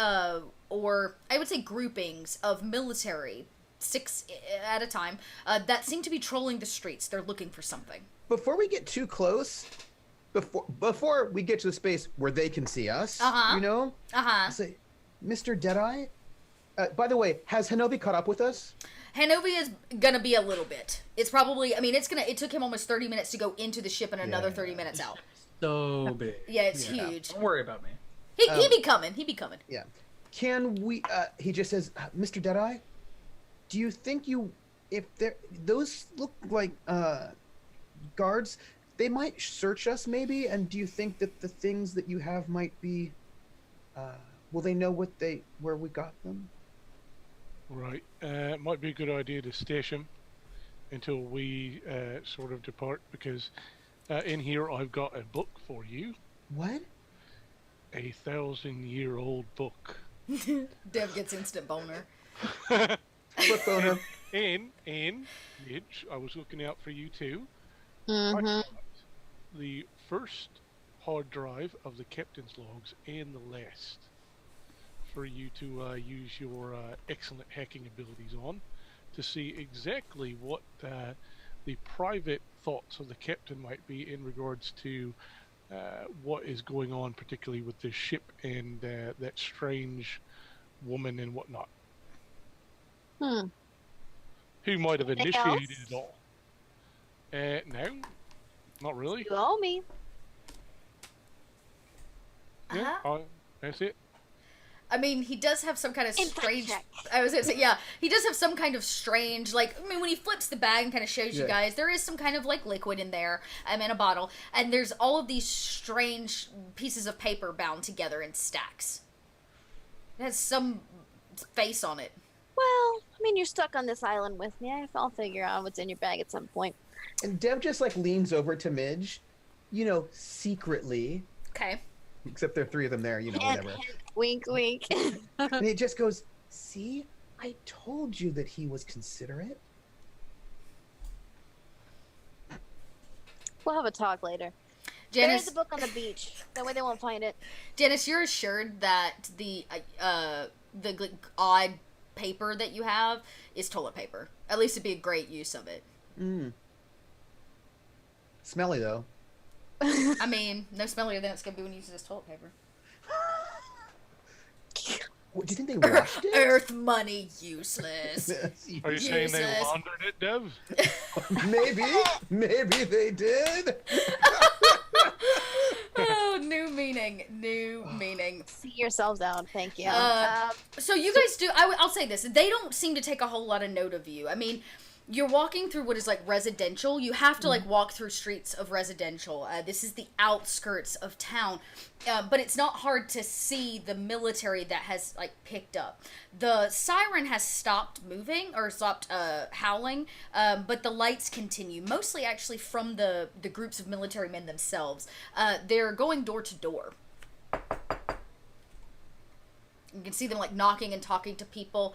or I would say groupings of military, 6 at a time, that seem to be trolling the streets. They're looking for something. Before we get too close, before we get to the space where they can see us, you know, say, Mr. Deadeye. By the way, has Hanobi caught up with us? Hanobi is gonna be a little bit. It's probably. I mean, it took him almost 30 minutes to go into the ship and another 30 minutes out. So big. Yeah, it's huge. Don't worry about me. He be coming. He be coming. Yeah. Can we? He just says, Mr. Deadeye, do you think if those look like guards, they might search us maybe? And do you think that the things that you have might be? Will they know where we got them? Right. It might be a good idea to stash him until we sort of depart, because in here I've got a book for you. What? 1,000-year-old book. Dev gets instant boner. Book boner. And Midge, I was looking out for you too. Mm-hmm. I got the first hard drive of the captain's logs and the last for you to use your excellent hacking abilities on, to see exactly what the private thoughts of the captain might be in regards to what is going on, particularly with this ship and that strange woman and whatnot, Hmm. who might have Anything initiated else? it all. No, not really. You owe me. Yeah, that's it. I mean, he does have some kind of Impact strange. check. I was gonna say, yeah, he does have some kind of strange, like, I mean, when he flips the bag and kind of shows you Yeah. guys, there is some kind of like liquid in there, in a bottle, and there's all of these strange pieces of paper bound together in stacks. It has some face on it. Well, I mean, you're stuck on this island with me. I'll figure out what's in your bag at some point. And Dev just like leans over to Midge, you know, secretly. Okay. Except there are three of them there, you know, Hint, whatever. hint, wink, wink. And he just goes, "See, I told you that he was considerate." We'll have a talk later. Bury Janice, the book on the beach. That way they won't find it. Janice, you're assured that the like, odd paper that you have is toilet paper. At least it'd be a great use of it. Smelly though. I mean, no smellier than it's gonna be when you use it as toilet paper. What, do you think they washed it? Earth money useless. Are you saying they Useless. laundered it, Dev? Maybe they did. Oh, new meaning. See yourselves out. Thank you. So you guys do. I'll say this: they don't seem to take a whole lot of note of you. I mean, you're walking through what is like residential. You have to like walk through streets of residential. This is the outskirts of town, but it's not hard to see the military that has like picked up. The siren has stopped moving or stopped howling, but the lights continue. Mostly actually from the groups of military men themselves. They're going door to door. You can see them like knocking and talking to people.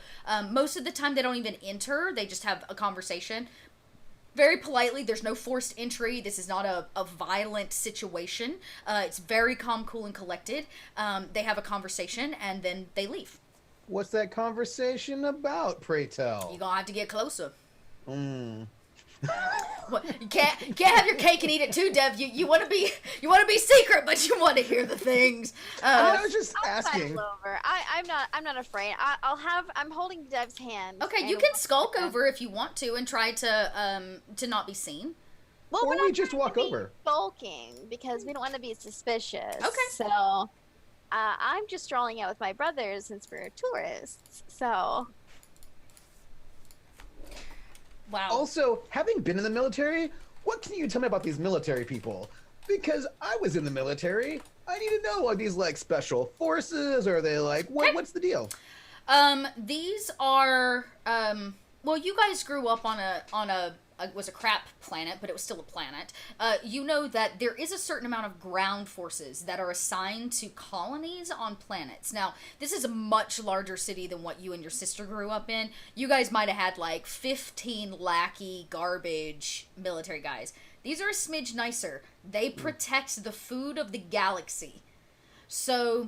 Most of the time they don't even enter. They just have a conversation. Very politely. There's no forced entry. This is not a violent situation. It's very calm, cool, and collected. They have a conversation and then they leave. What's that conversation about, pray tell? You're going to have to get closer. Mm. What, you can't have your cake and eat it too, Dev. You want to be secret, but you want to hear the things. I was just I'll asking. sidle over. I'm not afraid. I'm holding Dev's hand. Okay, you and can skulk over if you want to and try to not be seen. Well, Or we're we not just trying to walk be over. Skulking because we don't want to be suspicious. Okay. So, I'm just strolling out with my brothers since we're tourists. So, Wow. Also, having been in the military, what can you tell me about these military people? Because I was in the military. I need to know, are these like special forces? Or are they like, what's the deal? These are well, you guys grew up on a was a crap planet, but it was still a planet. You know that there is a certain amount of ground forces that are assigned to colonies on planets. Now, this is a much larger city than what you and your sister grew up in. You guys might have had like 15 lackey garbage military guys. These are a smidge nicer. They protect the food of the galaxy. So,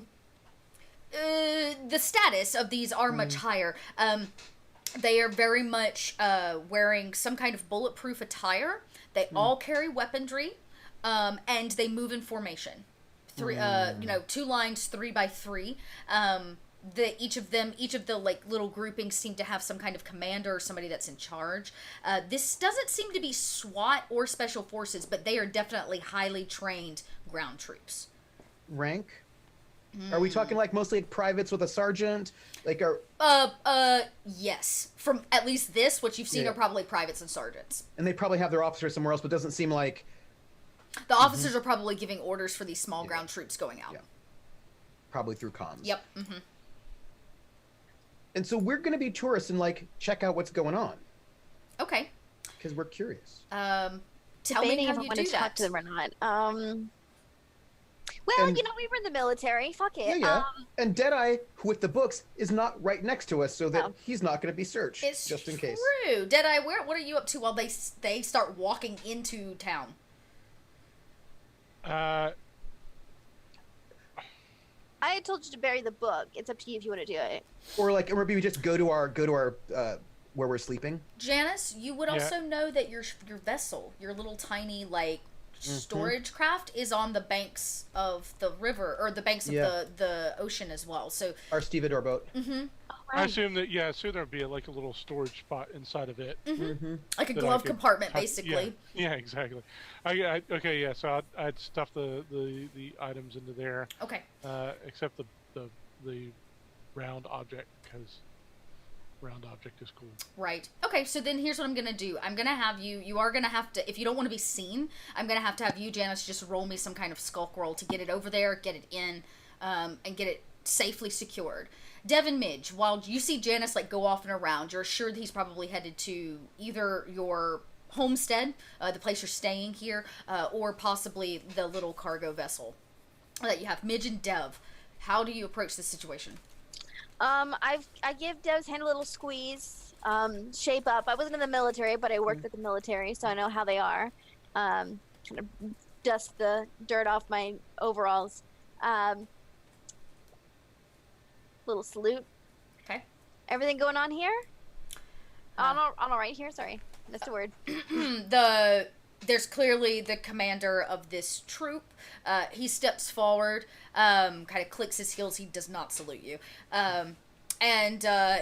the status of these are much higher. They are very much wearing some kind of bulletproof attire. They all carry weaponry, and they move in formation. Two lines, 3 by 3. Each of the like little groupings seem to have some kind of commander or somebody that's in charge. This doesn't seem to be SWAT or special forces, but they are definitely highly trained ground troops. Rank? Are we talking like mostly like privates with a sergeant? Like are Yes. From at least this, what you've seen Yeah. are probably privates and sergeants. and they probably have their officers somewhere else, but it doesn't seem like The officers are probably giving orders for these small ground troops going out. Yeah. probably through comms. Yep. Mm-hmm. And so we're gonna be tourists and like check out what's going on. Okay. Because we're curious. Tell debating me if how I you want do to talk that. to them or not. Well, And- we were in the military. Fuck it. Yeah. And Deadeye, with the books, is not right next to us, so that No. he's not going to be searched, It's just in case. true. Deadeye, what are you up to while they start walking into town? I had told you to bury the book. It's up to you if you want to do it. Or like, or maybe we just go to our where we're sleeping. Janice, you would Yeah. also know that your vessel, your little tiny storage craft, is on the banks of the river or the banks of the ocean as well. So Our stevedore boat. I assume that there'd be like a little storage spot inside of it. like a that I glove could compartment, tuck- basically. Yeah, exactly. Okay, yeah. So I'd stuff the items into there, Okay. except the round object, because round object is cool. Right. Okay, so then here's what I'm gonna do. I'm gonna have you are gonna have to, if you don't want to be seen, I'm gonna have you, Janice, just roll me some kind of skulk roll to get it over there, get it in, and get it safely secured. Devin Midge, while you see Janice go off and around, you're sure that he's probably headed to either your homestead, the place you're staying here, or possibly the little cargo vessel that you have. Midge and Dev, how do you approach this situation? I give Dev's hand a little squeeze, shape up. I wasn't in the military, but I worked with the military, so I know how they are. Kind of dust the dirt off my overalls. Little salute. Okay. Everything going on here? On all right here? Sorry, missed a word. There's clearly the commander of this troop. He steps forward, kind of clicks his heels. He does not salute you. And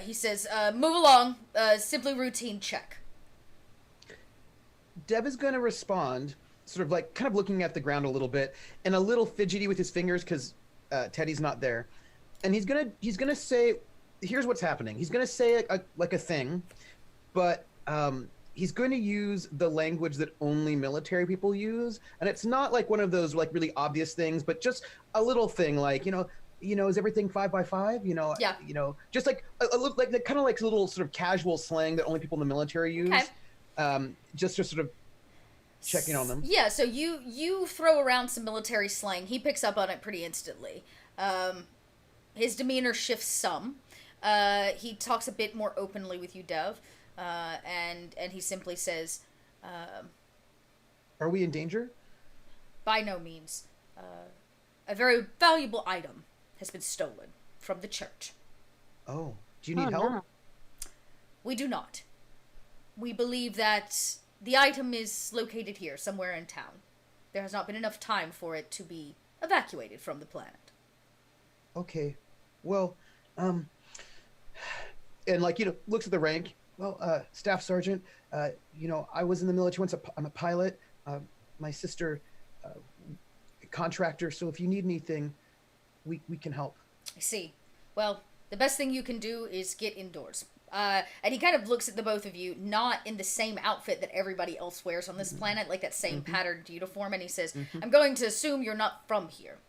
he says, move along, simply routine check. Dev is going to respond, sort of kind of looking at the ground a little bit, and a little fidgety with his fingers because Teddy's not there. And he's gonna say, here's what's happening. He's gonna say a thing, but he's going to use the language that only military people use, and it's not one of those really obvious things, but just a little thing is everything 5 by 5? Yeah. Just a little kind of little sort of casual slang that only people in the military use. Okay. Just to sort of check in on them. Yeah. So you throw around some military slang. He picks up on it pretty instantly. His demeanor shifts some. He talks a bit more openly with you, Dev, and he simply says, "Are we in danger?" By no means. A very valuable item has been stolen from the church. Oh, do you need help? No. We do not. We believe that the item is located here, somewhere in town. There has not been enough time for it to be evacuated from the planet. Okay, well, and looks at the rank. Well, staff sergeant. I was in the military once. I'm a pilot. My sister, contractor. So if you need anything, we can help. I see. Well, the best thing you can do is get indoors. And he kind of looks at the both of you, not in the same outfit that everybody else wears on this planet, like that same patterned uniform, and he says, I'm going to assume you're not from here.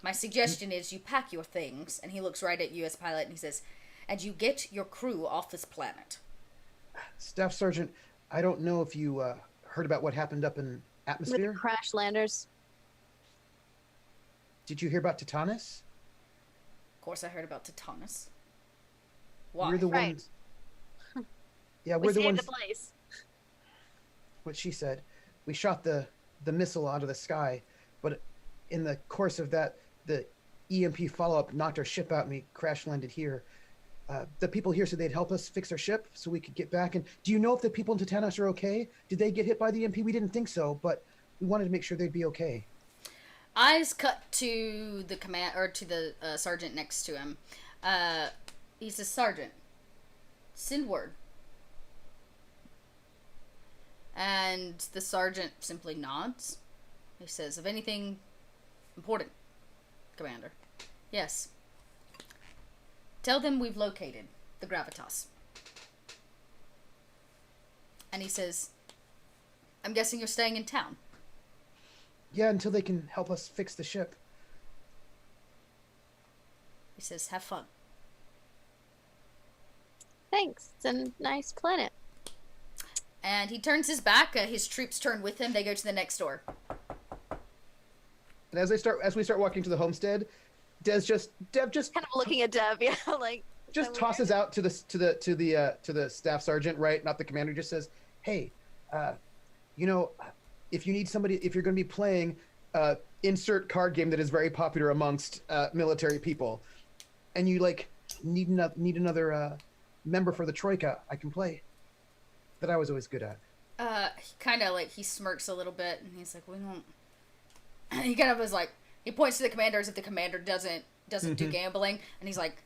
My suggestion is you pack your things, and he looks right at you as pilot, and he says, and you get your crew off this planet. Staff sergeant, I don't know if you heard about what happened up in With atmosphere. the crash landers. Did you hear about Titanus? Of course I heard about Titanus. Why? We're the Right. ones. Yeah, We we're the saved ones. the place. What she said. We shot the missile out of the sky, but in the course of that, the EMP follow-up knocked our ship out and we crash landed here. The people here said they'd help us fix our ship so we could get back. And do you know if the people in Titanus are okay? Did they get hit by the EMP? We didn't think so, but we wanted to make sure they'd be okay. Eyes cut to the sergeant next to him. He says, Sergeant, send word. And the sergeant simply nods. He says, of anything important, Commander. Yes. Tell them we've located the Gravitas. And he says, I'm guessing you're staying in town. Yeah, until they can help us fix the ship. He says, have fun. Thanks. It's a nice planet. And he turns his back. His troops turn with him. They go to the next door. And as we start walking to the homestead, Dev just Kind of looking at Dev, yeah, like just tosses out to the staff sergeant, right? Not the commander. Just says, "Hey, if you need somebody, if you're going to be playing, insert card game that is very popular amongst military people, and you need another member for the Troika I can play that I was always good at. He kind of like, he smirks a little bit, and he's like, we don't... He kind of is like, he points to the commander as if the commander doesn't do gambling, and he's like...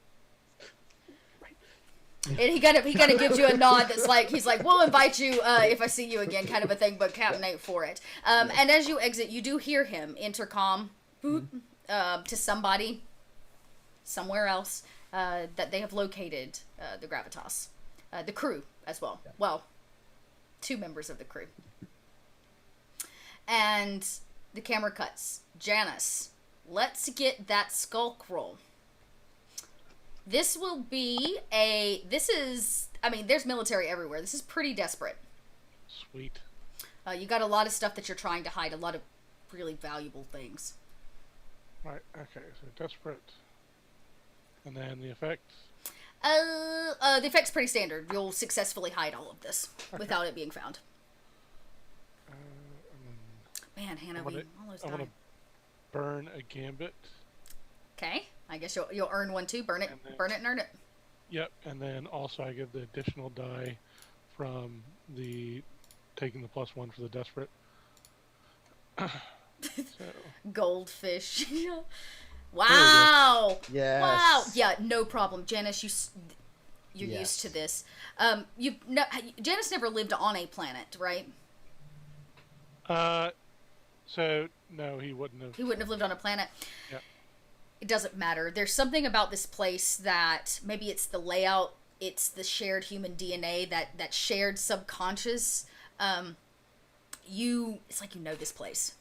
And he kind of gives you a nod that's like, he's like, we'll invite you if I see you again, kind of a thing, but Captain ain't for it. And as you exit, you do hear him intercom to somebody somewhere else that they have located the Gravitas. The crew as well. Yeah. Well, 2 members of the crew. And the camera cuts. Janice, let's get that skulk roll. This will be there's military everywhere. This is pretty desperate. Sweet. You got a lot of stuff that you're trying to hide, a lot of really valuable things. Right, okay, so desperate. And then the effect? The effect's pretty standard. You'll successfully hide all of this without it being found. Man, Hannah, we almost died. I want to burn a gambit. Okay, I guess you'll earn one too. Burn it and earn it. Yep, and then also I get the additional die from taking the +1 for the desperate. So. Goldfish. Wow. Yes. Wow. Yeah, no problem, Janice. You're used to this. Janice never lived on a planet, right? So no, he wouldn't have. He wouldn't have lived on a planet. Yeah. It doesn't matter. There's something about this place that maybe it's the layout, it's the shared human DNA, that shared subconscious. It's like you know this place.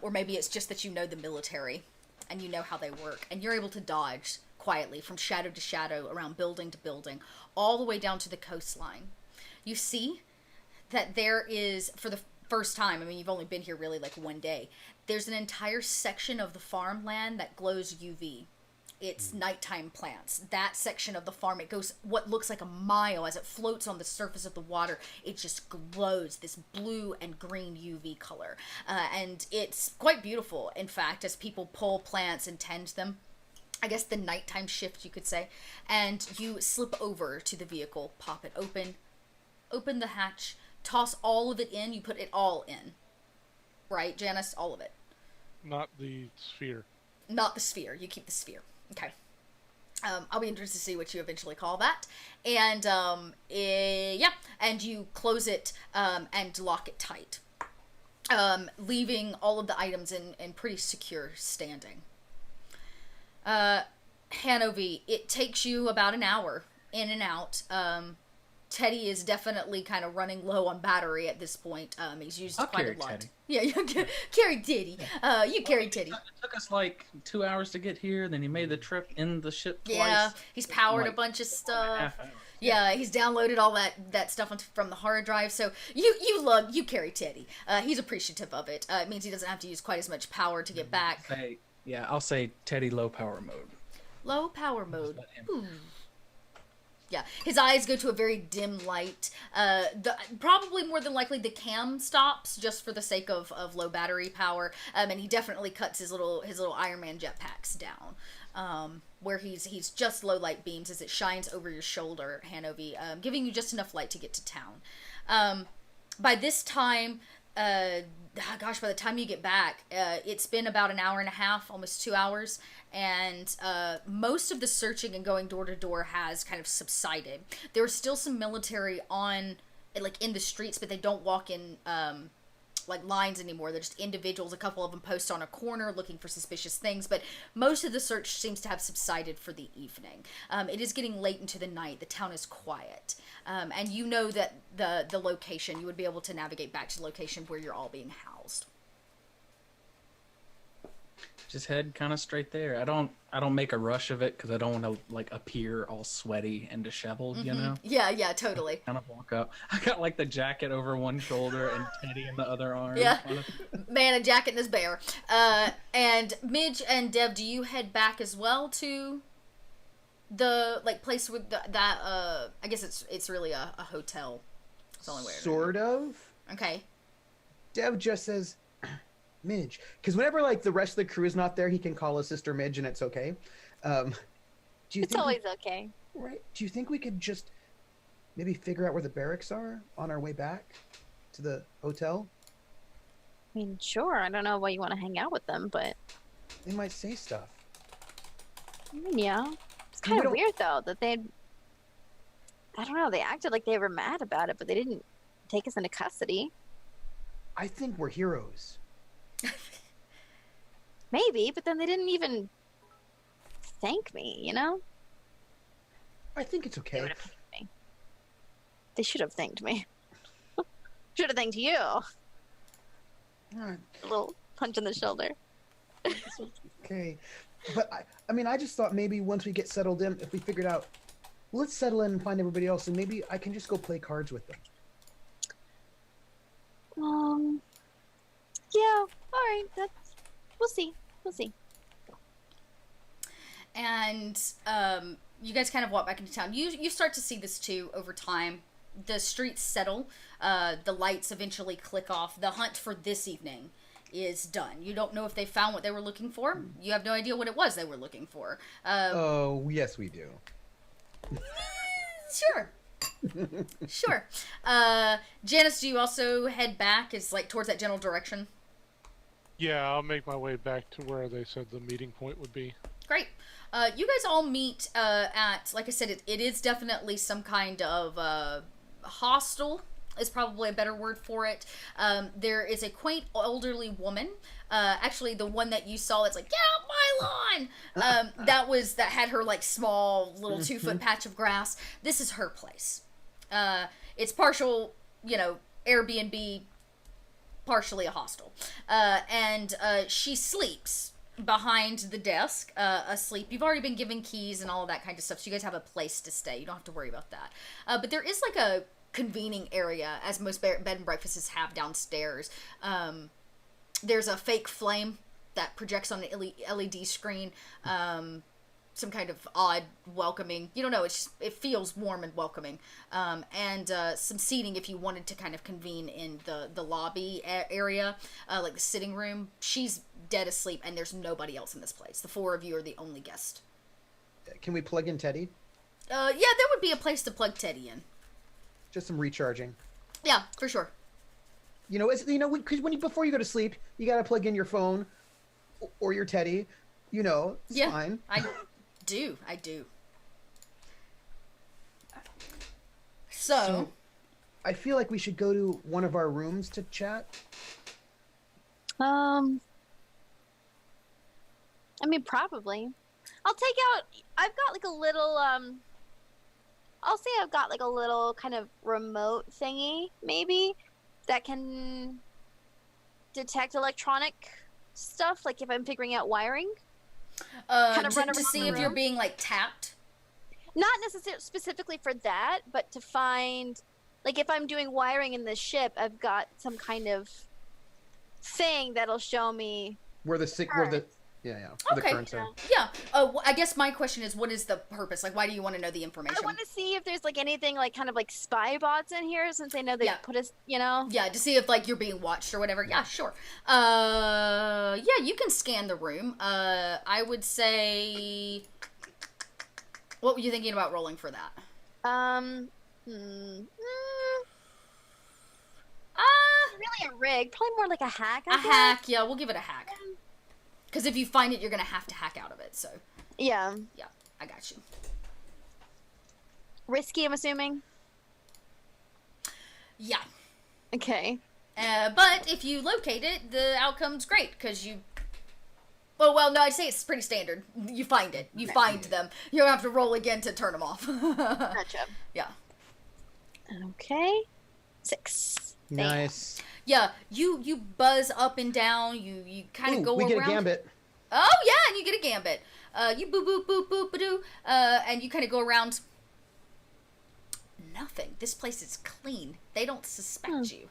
Or maybe it's just that you know the military and you know how they work, and you're able to dodge quietly from shadow to shadow, around building to building, all the way down to the coastline. You see that there is, for the first time, I mean, you've only been here really like one day, there's an entire section of the farmland that glows UV. It's nighttime plants. That section of the farm, it goes what looks like a mile as it floats on the surface of the water. It just glows this blue and green UV color. And it's quite beautiful, in fact, as people pull plants and tend them. I guess the nighttime shift, you could say. And you slip over to the vehicle, pop it open the hatch, toss all of it in. You put it all in. Right, Janice? All of it. Not the sphere. Not the sphere. You keep the sphere. Okay. I'll be interested to see what you eventually call that. And, and you close it and lock it tight. Leaving all of the items in pretty secure standing. Hanovi, it takes you about an hour in and out. Teddy is definitely kind of running low on battery at this point. He's used quite a lot. Teddy. Yeah, you carry Teddy. You carry Teddy. It took us like 2 hours to get here. Then he made the trip in the ship twice. Yeah, he's powered a bunch of stuff. Yeah, he's downloaded all that stuff from the hard drive. So you carry Teddy. He's appreciative of it. It means he doesn't have to use quite as much power to get back. I'll say Teddy low power mode. Low power mode. Yeah, his eyes go to a very dim light. Probably more than likely the cam stops just for the sake of low battery power. And he definitely cuts his little Iron Man jetpacks down. Where he's just low light beams as it shines over your shoulder, Hanovi, giving you just enough light to get to town. By this time, by the time you get back, it's been about an hour and a half, almost 2 hours, and most of the searching and going door to door has kind of subsided. There are still some military in the streets, but they don't walk in lines anymore. They're just individuals. A couple of them post on a corner looking for suspicious things, but most of the search seems to have subsided for the evening. It is getting late into the night. The town is quiet. And you know that the location, you would be able to navigate back to the location where you're all being housed. Just head kind of straight there. I don't make a rush of it because I don't want to appear all sweaty and disheveled, you know? Yeah, totally. Kind of walk up. I got the jacket over one shoulder and Teddy in the other arm. Yeah, man, a jacket and his bear. And Midge and Dev, do you head back as well to the place with that? I guess it's really a hotel. It's the only way. Sort of. Okay. Dev just says Midge, because whenever the rest of the crew is not there, he can call his sister Midge, and it's okay. It's always okay. Right? Do you think we could just maybe figure out where the barracks are on our way back to the hotel? I mean, sure. I don't know why you want to hang out with them, but They might say stuff. I mean, yeah. It's We kind of don't- weird though that they. I don't know. They acted like they were mad about it, but they didn't take us into custody. I think we're heroes. Maybe, but then they didn't even thank me. You know? I think it's They okay. would have thanked me. They should have thanked me. Should have thanked you. All right, A little punch in the shoulder. okay. But I mean, I just thought maybe once we get settled in, if we figured out, let's settle in and find everybody else, and maybe I can just go play cards with them. Yeah. All right. We'll see. We'll see. And you guys kind of walk back into town. You start to see this too over time. The streets settle. The lights eventually click off. The hunt for this evening is done. You don't know if they found what they were looking for. You have no idea what it was they were looking for. Oh, yes, we do. Sure. Sure. Janice, do you also head back? Is like towards that general direction? Yeah, I'll make my way back to where they said the meeting point would be. Great. You guys all meet at, like I said, it is definitely some kind of hostel is probably a better word for it. There is a quaint elderly woman. Actually, the one that you saw that's like, get off my lawn! That had her like small little 2-foot patch of grass. This is her place. It's partial, Airbnb, partially a hostel. And she sleeps behind the desk, asleep. You've already been given keys and all of that kind of stuff, so you guys have a place to stay. You don't have to worry about that. But there is like a convening area, as most bed and breakfasts have downstairs. There's a fake flame that projects on the LED screen. Some kind of odd welcoming. You don't know. It feels warm and welcoming. And some seating if you wanted to kind of convene in the lobby area, like the sitting room. She's dead asleep, and there's nobody else in this place. The 4 of you are the only guest. Can we plug in Teddy? Yeah, there would be a place to plug Teddy in. Just some recharging. Yeah, for sure. Because before you go to sleep, you gotta plug in your phone or your Teddy. It's fine. I do. So, I feel like we should go to one of our rooms to chat. I mean, probably. I'll take out. I've got like a little. I'll say I've got like a little kind of remote thingy, maybe, that can detect electronic stuff. Like if I'm figuring out wiring. Kind of run to around see the if you're room. being like tapped. Not necessarily specifically for that, but to find, like, if I'm doing wiring in the ship, I've got some kind of thing that'll show me. Where the Current. where the Okay. currents are. Yeah. I guess my question is, what is the purpose? Like, why do you want to know the information? I want to see if there's like anything like kind of like spy bots in here, since they know they Yeah. put us, you know. Yeah, to see if like you're being watched or whatever. Yeah, sure. Yeah, you can scan the room. I would say, what were you thinking about rolling for that? Really a rig, probably more like a hack. I A guess. hack. Yeah, we'll give it a hack. Because if you find it, you're gonna have to hack out of it. So Yeah. yeah, I got you. Risky, I'm assuming. Yeah. Okay. But if you locate it, the outcome's great because you. Well, no, I'd say it's pretty standard. You find it. You find them. You don't have to roll again to turn them off. Gotcha. Yeah. Okay. 6. Damn. Nice. Yeah, you buzz up and down. You kind of Ooh, go we around. get a gambit. Oh yeah, and you get a gambit. You boop boop boop boop ba-doo, and you kind of go around. Nothing. This place is clean. They don't suspect you.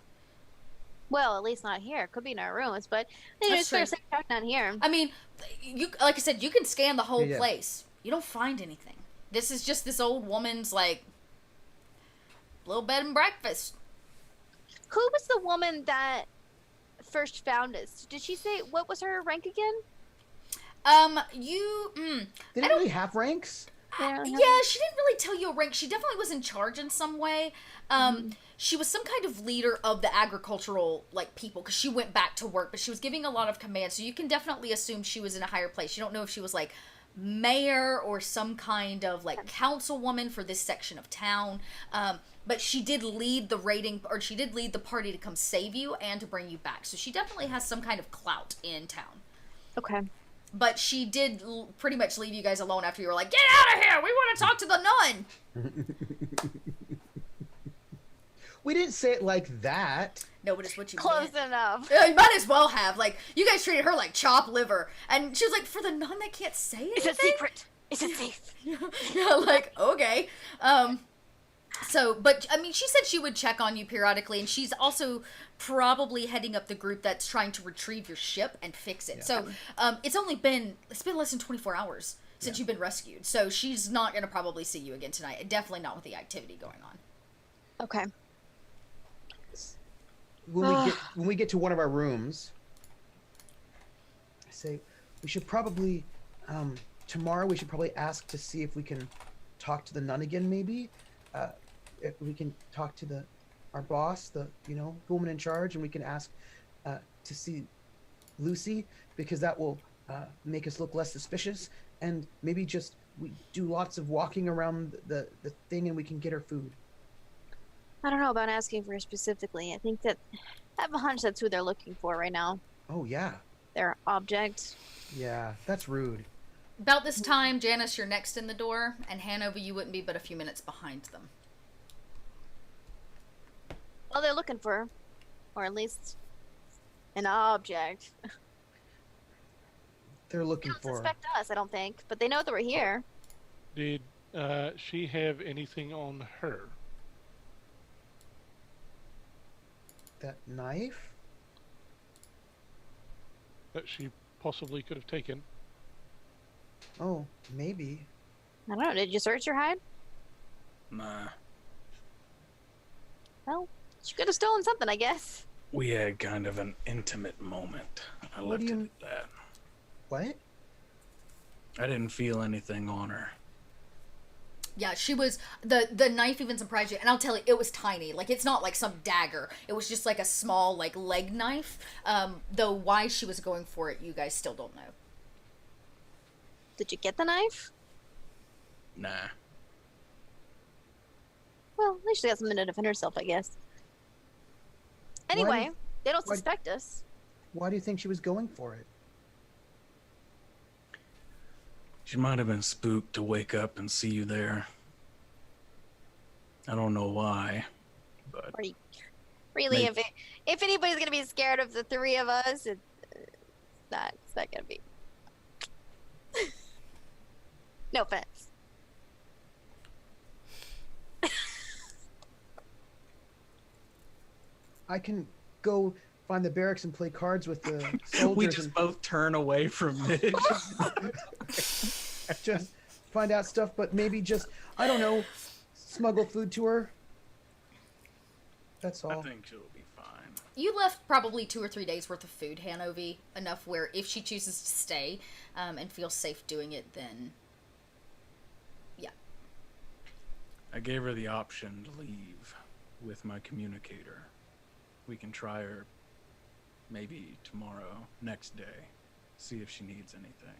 Well, at least not here. Could be in our rooms, but it's true. fair to say not here. I mean, you like I said, you can scan the whole Yeah. place. You don't find anything. This is just this old woman's like little bed and breakfast. Who was the woman that first found us? Did she say what was her rank again? You. They didn't really have ranks. They don't have- Yeah, she didn't really tell you a rank. She definitely was in charge in some way. She was some kind of leader of the agricultural, like, people, because she went back to work, but she was giving a lot of commands, so you can definitely assume she was in a higher place. You don't know if she was, like, mayor or some kind of, like, councilwoman for this section of town, but she did lead the raiding, or she did lead the party to come save you and to bring you back, so she definitely has some kind of clout in town. Okay. But she did pretty much leave you guys alone after you were like, get out of here! We want to talk to the nun! We didn't say it like that. No, but it's what you Close meant. enough. Yeah, you might as well have. Like, you guys treated her like chopped liver. And she was like, for the nun that can't say anything? It's a secret. It's a safe. Yeah, like, okay. So, but, I mean, she said she would check on you periodically, and she's also probably heading up the group that's trying to retrieve your ship and fix it. Yeah. So, it's been less than 24 hours since you've been rescued. So she's not going to probably see you again tonight. Definitely not with the activity going on. Okay. When we get to one of our rooms, I say we should probably tomorrow we should probably ask to see if we can talk to the nun again. Maybe if we can talk to our boss, the woman in charge, and we can ask to see Lucy, because that will make us look less suspicious, and maybe just we do lots of walking around the thing, and we can get her food. I don't know about asking for her specifically. I think that I have a hunch that's who they're looking for right now. Oh yeah, Their object. yeah, that's rude. About this time, Janice, you're next in the door, and Hanover, you wouldn't be but a few minutes behind them. Well, they're looking for her. Or at least an object. They're looking They don't for her. suspect us, I don't think. But they know that we're here. Did she have anything on her? That knife. That she possibly could have taken? Oh, maybe. I don't know. Did you search your hide? Nah. Well, she could have stolen something, I guess. We had kind of an intimate moment. I What left do it you- at that. What? I didn't feel anything on her. Yeah, she was, the knife even surprised you, and I'll tell you, it was tiny. Like, it's not like some dagger. It was just like a small, like, leg knife. Though why she was going for it, you guys still don't know. Did you get the knife? Nah. Well, at least she got something to defend herself, I guess. Anyway, they don't why- suspect us. Why do you think she was going for it? She might have been spooked to wake up and see you there. I don't know why, but Or you, really, Maybe. if anybody's gonna be scared of the three of us, it's not gonna be. No offense. I can go find the barracks and play cards with the soldiers we just both turn away from Midge. and just find out stuff, but maybe just, I don't know, smuggle food to her. That's I all. think she'll be fine. You left probably 2 or 3 days worth of food, Hanover, enough where if she chooses to stay and feels safe doing it, then yeah. I gave her the option to leave with my communicator. We can try her maybe tomorrow, next day, see if she needs anything.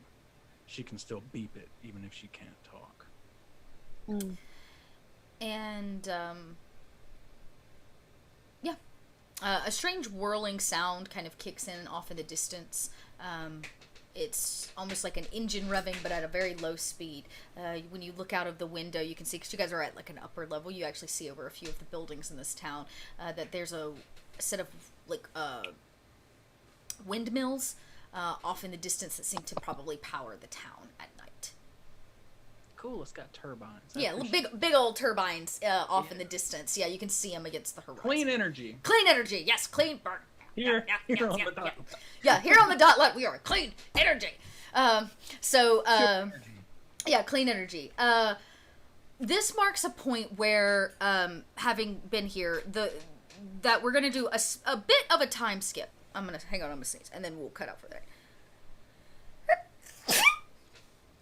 She can still beep it even if she can't talk. And yeah, a strange whirling sound kind of kicks in off in the distance. It's almost like an engine revving, but at a very low speed. When you look out of the window, you can see, because you guys are at like an upper level, you actually see over a few of the buildings in this town, that there's a set of like windmills off in the distance that seem to probably power the town at night. Cool, it's got turbines. I Yeah, appreciate big old turbines off in the distance. Yeah, you can see them against the horizon. Clean energy. Clean energy, yes, clean burn. Here, Yeah, here yeah, on yeah, the dot. Yeah, here on the dot line, we are clean energy. Yeah, clean energy. This marks a point where, having been here, that we're gonna do a bit of a time skip. I'm gonna sneeze, and then we'll cut out for that.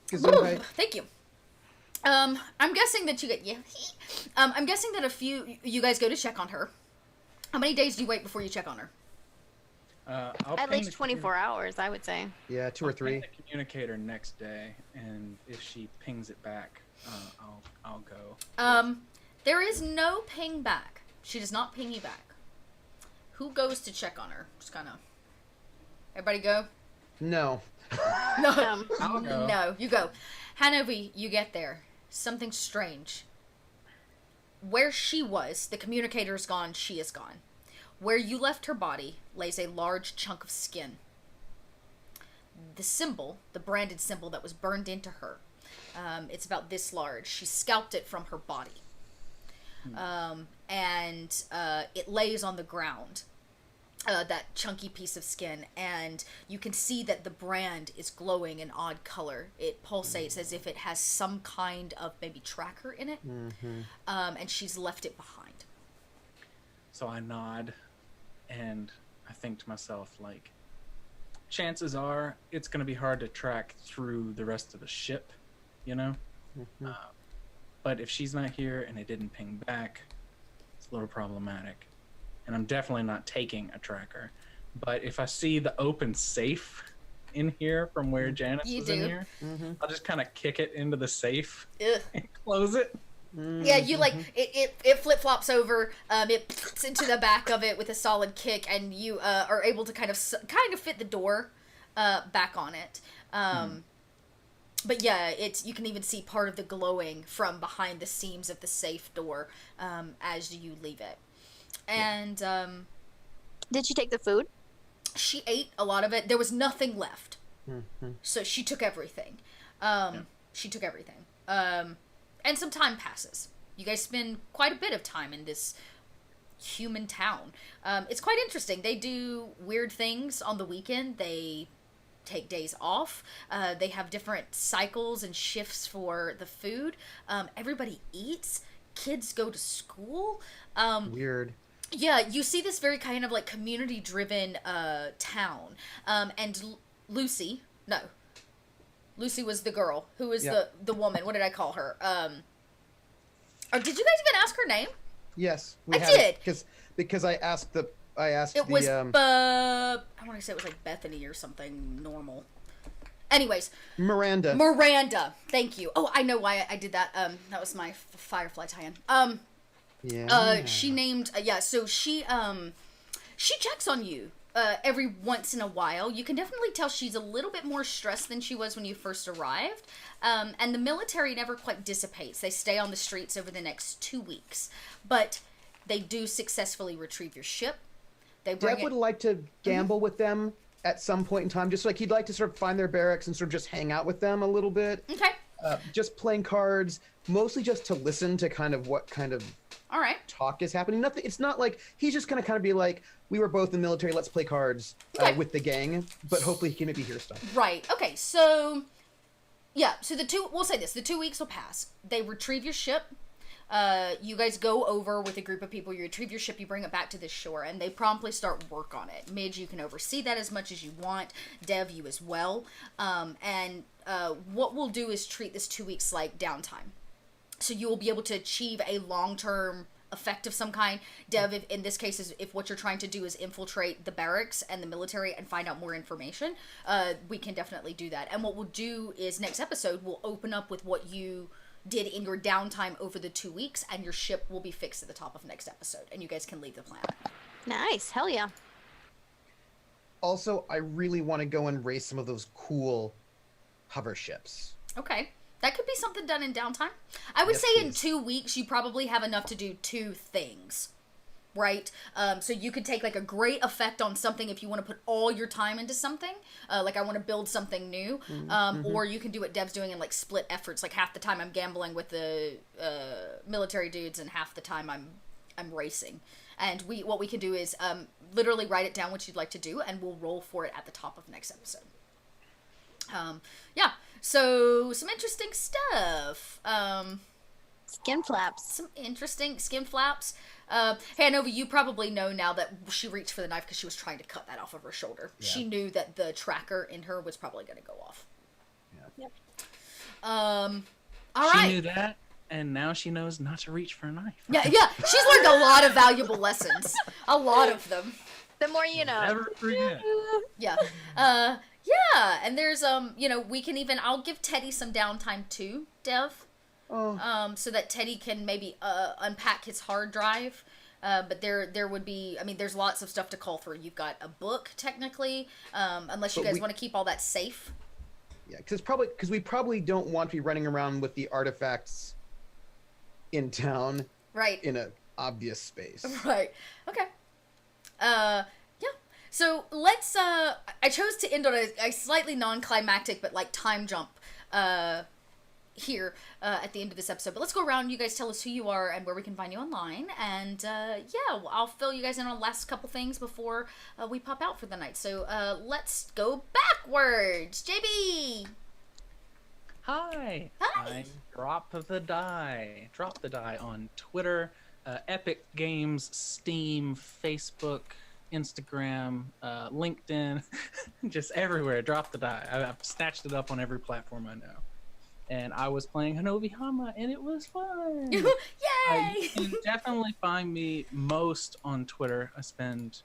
Gesundheit. Thank you. I'm guessing that you get I'm guessing that you guys go to check on her. How many days do you wait before you check on her? I'll At ping least the 24 hours, I would say. Yeah, 2 or I'll ping 3. the communicator next day, and if she pings it back, I'll go. There is no ping back. She does not ping you back. Who goes to check on her? Just kind of. Everybody go. No. No. I'll go. No, you go. Hanover, you get there. Something strange. Where she was, the communicator is gone, she is gone. Where you left her body lays a large chunk of skin. The symbol, the branded symbol that was burned into her, it's about this large. She scalped it from her body. And it lays on the ground. That chunky piece of skin, and you can see that the brand is glowing an odd color. It pulsates as if it has some kind of maybe tracker in it, and she's left it behind. So I nod, and I think to myself, like, chances are it's going to be hard to track through the rest of the ship, you know? But if she's not here and it didn't ping back, it's a little problematic. And I'm definitely not taking a tracker. But if I see the open safe in here from where Janice was in here, I'll just kind of kick it into the safe and close it. Yeah, you like it flip flops over. It puts into the back of it with a solid kick, and you are able to kind of fit the door back on it. But yeah, you can even see part of the glowing from behind the seams of the safe door as you leave it. And Did she take the food? she ate a lot of it. There was nothing left, so she took everything. She took everything. And some time passes. You guys spend quite a bit of time in this human town. It's quite interesting. They do weird things on the weekend. They take days off. They have different cycles and shifts for the food. Everybody eats. Kids go to school. Weird. Yeah, you see this very kind of like community-driven town. And Lucy was the girl. Who was the woman? What did I call her? Or did you guys even ask her name? Yes, I did. Because I asked It was I want to say it was like Bethany or something normal. Anyways, Miranda. Thank you. Oh, I know why I did that. That was my Firefly tie-in. She named so she checks on you every once in a while. You can definitely tell she's a little bit more stressed than she was when you first arrived. And the military never quite dissipates. They stay on the streets over the next 2 weeks, but they do successfully retrieve your ship. They bring Dev would like to gamble with them at some point in time, just like he'd like to sort of find their barracks and sort of just hang out with them a little bit. Okay. Just playing cards, mostly just to listen to kind of what kind of All right. talk is happening. Nothing. It's not like he's just gonna kind of be like, we were both in the military. Let's play cards with the gang. But hopefully he can maybe hear stuff. Right. Okay. So, yeah. So we'll say this: the 2 weeks will pass. They retrieve your ship. You guys go over with a group of people. You retrieve your ship. You bring it back to this shore, and they promptly start work on it. Midge, you can oversee that as much as you want. Dev, you as well. And what we'll do is treat this 2 weeks like downtime. So you will be able to achieve a long-term effect of some kind. Dev, in this case, if what you're trying to do is infiltrate the barracks and the military and find out more information, we can definitely do that. And what we'll do is next episode, we'll open up with what you did in your downtime over the 2 weeks, and your ship will be fixed at the top of next episode, and you guys can leave the planet. Nice. Hell yeah. Also, I really want to go and race some of those cool hover ships. Okay. That could be something done in downtime. I would Yes, say in please. 2 weeks, you probably have enough to do 2 things. Right? So you could take like a great effect on something if you want to put all your time into something. Like I want to build something new. Or you can do what Dev's doing in like split efforts. Like half the time I'm gambling with the military dudes and half the time I'm racing. And what we can do is literally write it down what you'd like to do, and we'll roll for it at the top of next episode. Yeah. So some interesting stuff. Skin flaps. Some interesting skin flaps. Hanover, you probably know now that she reached for the knife because she was trying to cut that off of her shoulder. Yeah. She knew that the tracker in her was probably going to go off. Yeah. Yep. All she right. knew that, and now she knows not to reach for a knife. Yeah, she's learned a lot of valuable lessons. A lot of them. The more you know. Never forget. Yeah. And there's we can even I'll give Teddy some downtime too, Dev. Oh. So that Teddy can maybe unpack his hard drive. But there would be, I mean, there's lots of stuff to call through. You've got a book, technically, unless you guys want to keep all that safe. Yeah, because we probably don't want to be running around with the artifacts in town, Right. in an obvious space. Right. Okay. Yeah. So let's. I chose to end on a slightly non-climactic, but like time jump. Here at the end of this episode, but let's go around. You guys tell us who you are and where we can find you online, and I'll fill you guys in on the last couple things before we pop out for the night. So let's go backwards. JB. Hi. I'm Drop the Die. Drop the Die on Twitter, Epic Games, Steam, Facebook, Instagram, LinkedIn, just everywhere. Drop the Die. I've snatched it up on every platform I know. And I was playing Hanobi Hama, and it was fun. Yay! You can definitely find me most on Twitter. I spend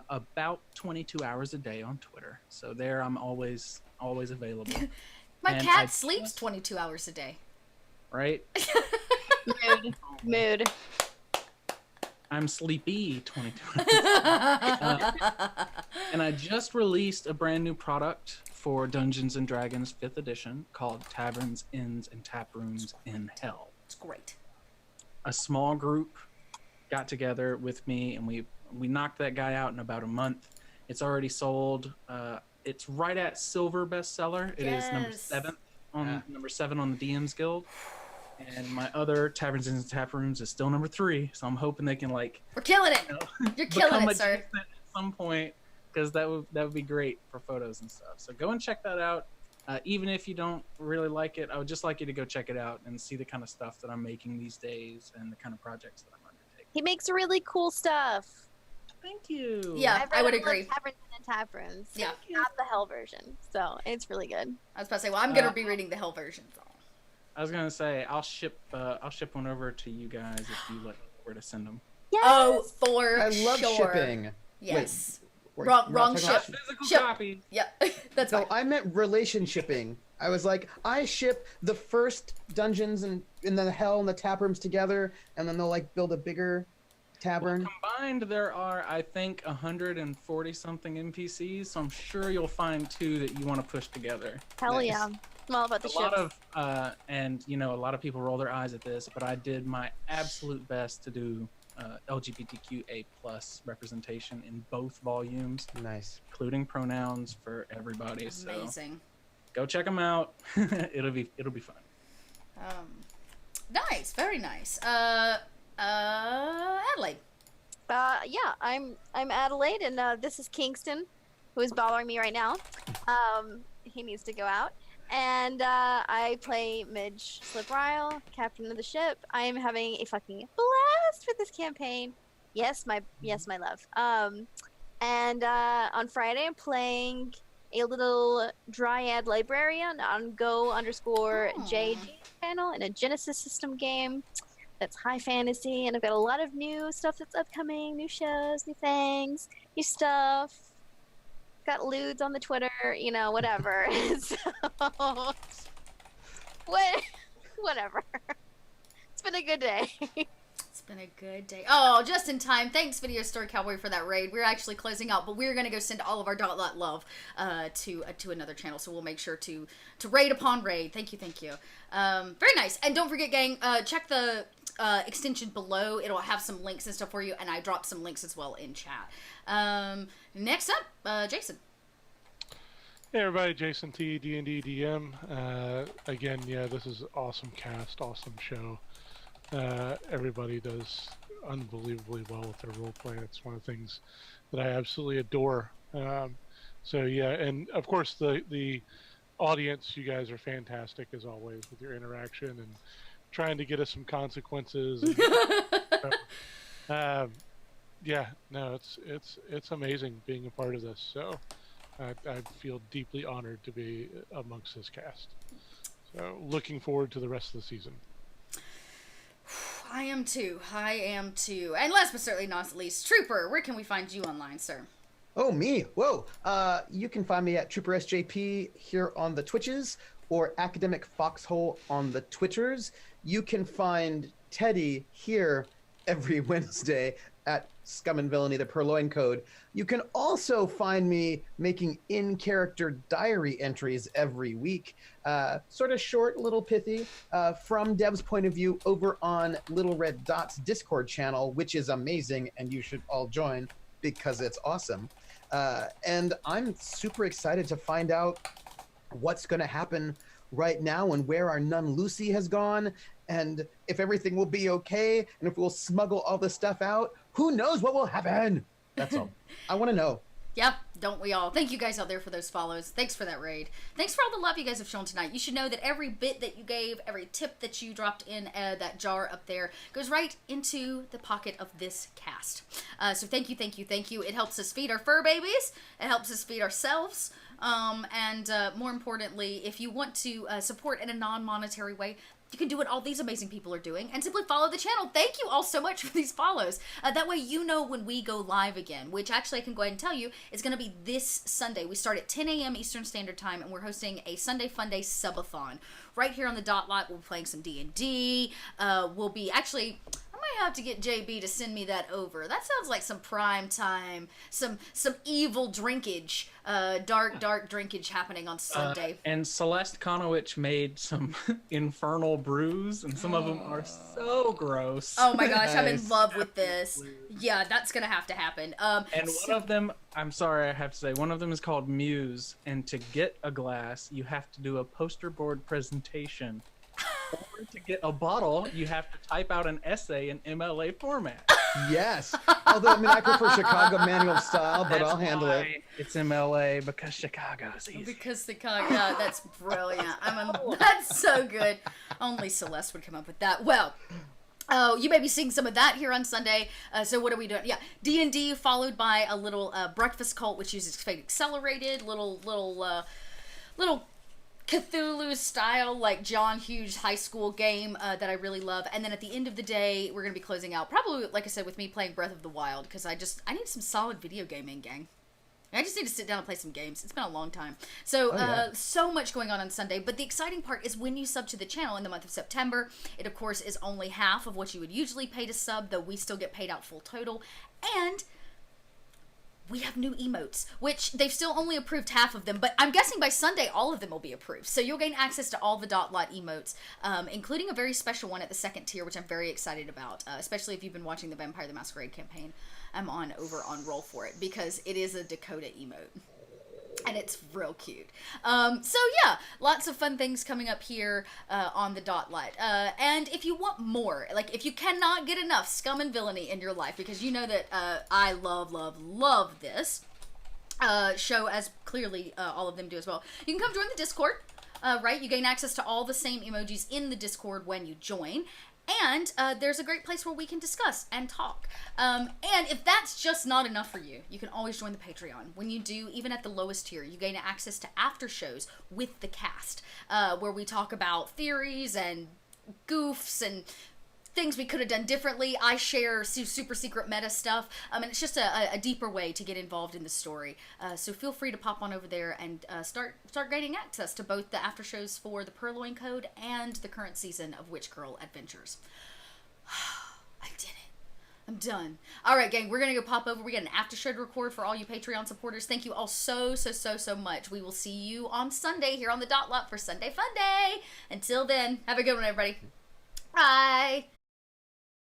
about 22 hours a day on Twitter, so there I'm always available. My And cat sleeps 22 hours a day. Right? Mood. I'm sleepy 22 hours. And I just released a brand new product for Dungeons and Dragons 5th edition called Taverns, Inns, and Taprooms in Hell. It's great. A small group got together with me, and we knocked that guy out in about a month. It's already sold. It's right at silver bestseller. It is number 7 on the DM's Guild. And my other Taverns, Inns, and Taprooms is still number 3. So I'm hoping they can We're killing it. You're killing it, sir. At some point, because that would be great for photos and stuff. So go and check that out. Even if you don't really like it, I would just like you to go check it out and see the kind of stuff that I'm making these days and the kind of projects that I'm undertaking. He makes really cool stuff. Thank you. Yeah, I've I read would all of agree. Taverns and Taprooms. Yeah. Not the Hell version, so it's really good. I was about to say, well, I'm gonna be reading the Hell version. So. I was gonna say I'll ship one over to you guys if you let me know where to send them. Yes! Oh, for I love sure. shipping. Yes. Wait, Wrong talking ship. about Physical Ship. copy. Yep. That's No, fine. I meant relationshiping. I was like, I ship the first dungeons and in the hell and the tap rooms together, and then they'll like build a bigger tavern. Combined, there are, I think, 140 something NPCs. So I'm sure you'll find 2 that you want to push together. Hell Nice. yeah. I'm all about the A lot ships. of, and you know, a lot of people roll their eyes at this, but I did my absolute best to do LGBTQA+ representation in both volumes, Nice. including pronouns for everybody. So Amazing. go check them out. it'll be fun. Nice. Very nice. Adelaide. Yeah, I'm Adelaide, and this is Kingston, who is bothering me right now. He needs to go out. And I play Midge Sliprile, captain of the ship. I am having a fucking blast with this campaign. Yes, my love. And on Friday, I'm playing a little dryad librarian on Go_JG channel in a Genesis system game that's high fantasy, and I've got a lot of new stuff that's upcoming, new shows, new things, new stuff. Got lewds on the Twitter, you know, whatever. So, whatever. It's been a good day. It's been a good day. Oh, just in time. Thanks, Video Store Cowboy, for that raid. We're actually closing out, but we're going to go send all of our dot love to another channel, so we'll make sure to raid upon raid. Thank you. Very nice. And don't forget, gang, check the extension below. It'll have some links and stuff for you, and I dropped some links as well in chat. Next up, Jason. Hey everybody, Jason T, D&D DM. Again, yeah, this is awesome cast, awesome show. Everybody does unbelievably well with their role play. It's one of the things that I absolutely adore. So yeah, and of course the audience, you guys are fantastic as always with your interaction and trying to get us some consequences. And, yeah, no, it's amazing being a part of this. So I feel deeply honored to be amongst this cast. So looking forward to the rest of the season. I am too. And last but certainly not least, Trooper, where can we find you online, sir? Oh, me. Whoa. You can find me at Trooper SJP here on the Twitches or Academic Foxhole on the Twitters. You can find Teddy here every Wednesday at Scum and Villainy, the Purloin Code. You can also find me making in-character diary entries every week, sort of short, little pithy, from Dev's point of view over on Little Red Dot's Discord channel, which is amazing, and you should all join because it's awesome. And I'm super excited to find out what's going to happen right now and where our nun Lucy has gone, and if everything will be okay, and if we'll smuggle all this stuff out. Who knows what will happen? That's all. I want to know. Yep, don't we all? Thank you guys out there for those follows. Thanks for that raid. Thanks for all the love you guys have shown tonight. You should know that every bit that you gave, every tip that you dropped in that jar up there goes right into the pocket of this cast. So thank you, thank you, thank you. It helps us feed our fur babies. It helps us feed ourselves. And more importantly, if you want to support in a non-monetary way, you can do what all these amazing people are doing and simply follow the channel. Thank you all so much for these follows. That way you know when we go live again, which actually I can go ahead and tell you is going to be this Sunday. We start at 10 a.m. Eastern Standard Time, and we're hosting a Sunday Funday subathon right here on the Dot Lot. We'll be playing some D&D. We'll be actually... I might have to get JB to send me that over. That sounds like some prime time, some evil drinkage, dark drinkage happening on Sunday. And Celeste Konowich made some infernal brews, and some of them are so gross. Oh my gosh, I'm in Nice. love with this. Yeah, that's gonna have to happen. And one of them, I'm sorry, I have to say, one of them is called Muse, and to get a glass, you have to do a poster board presentation. Or to get a bottle, you have to type out an essay in MLA format. Yes. Although, I mean, I prefer Chicago manual style, but I'll handle it. why It's MLA, because Chicago's easy. Because the yeah, that's brilliant. That's so good. Only Celeste would come up with that. Well. Oh, you may be seeing some of that here on Sunday. So what are we doing? Yeah, D&D followed by a little breakfast cult, which uses Fate Accelerated, little Cthulhu style, like John Hughes high school game that I really love. And then at the end of the day, we're going to be closing out, probably, like I said, with me playing Breath of the Wild, because I need some solid video gaming, gang. I just need to sit down and play some games. It's been a long time. So, so much going on Sunday. But the exciting part is when you sub to the channel in the month of September, it, of course, is only half of what you would usually pay to sub, though we still get paid out full total. And we have new emotes, which they've still only approved half of them, but I'm guessing by Sunday all of them will be approved. So you'll gain access to all the Dot Lot emotes, including a very special one at the second tier, which I'm very excited about, especially if you've been watching the Vampire the Masquerade campaign. I'm over on Roll For It, because it is a Dakota emote. And it's real cute. So yeah, lots of fun things coming up here on the Dot Lot. And if you want more, like if you cannot get enough Scum and Villainy in your life, because you know that I love this show, as clearly all of them do as well, you can come join the Discord, right? You gain access to all the same emojis in the Discord when you join. And there's a great place where we can discuss and talk. And if that's just not enough for you, you can always join the Patreon. When you do, even at the lowest tier, you gain access to after shows with the cast, where we talk about theories and goofs and things we could have done differently. I share super secret meta stuff, and it's just a deeper way to get involved in the story. So feel free to pop on over there and start gaining access to both the after shows for the Purloin Code and the current season of Witch Girl Adventures. I did it. I'm done. All right, gang, we're gonna go pop over. We got an after show to record for all you Patreon supporters. Thank you all so much. We will see you on Sunday here on the Dot Lot for Sunday Fun Day. Until then, have a good one, everybody. Bye.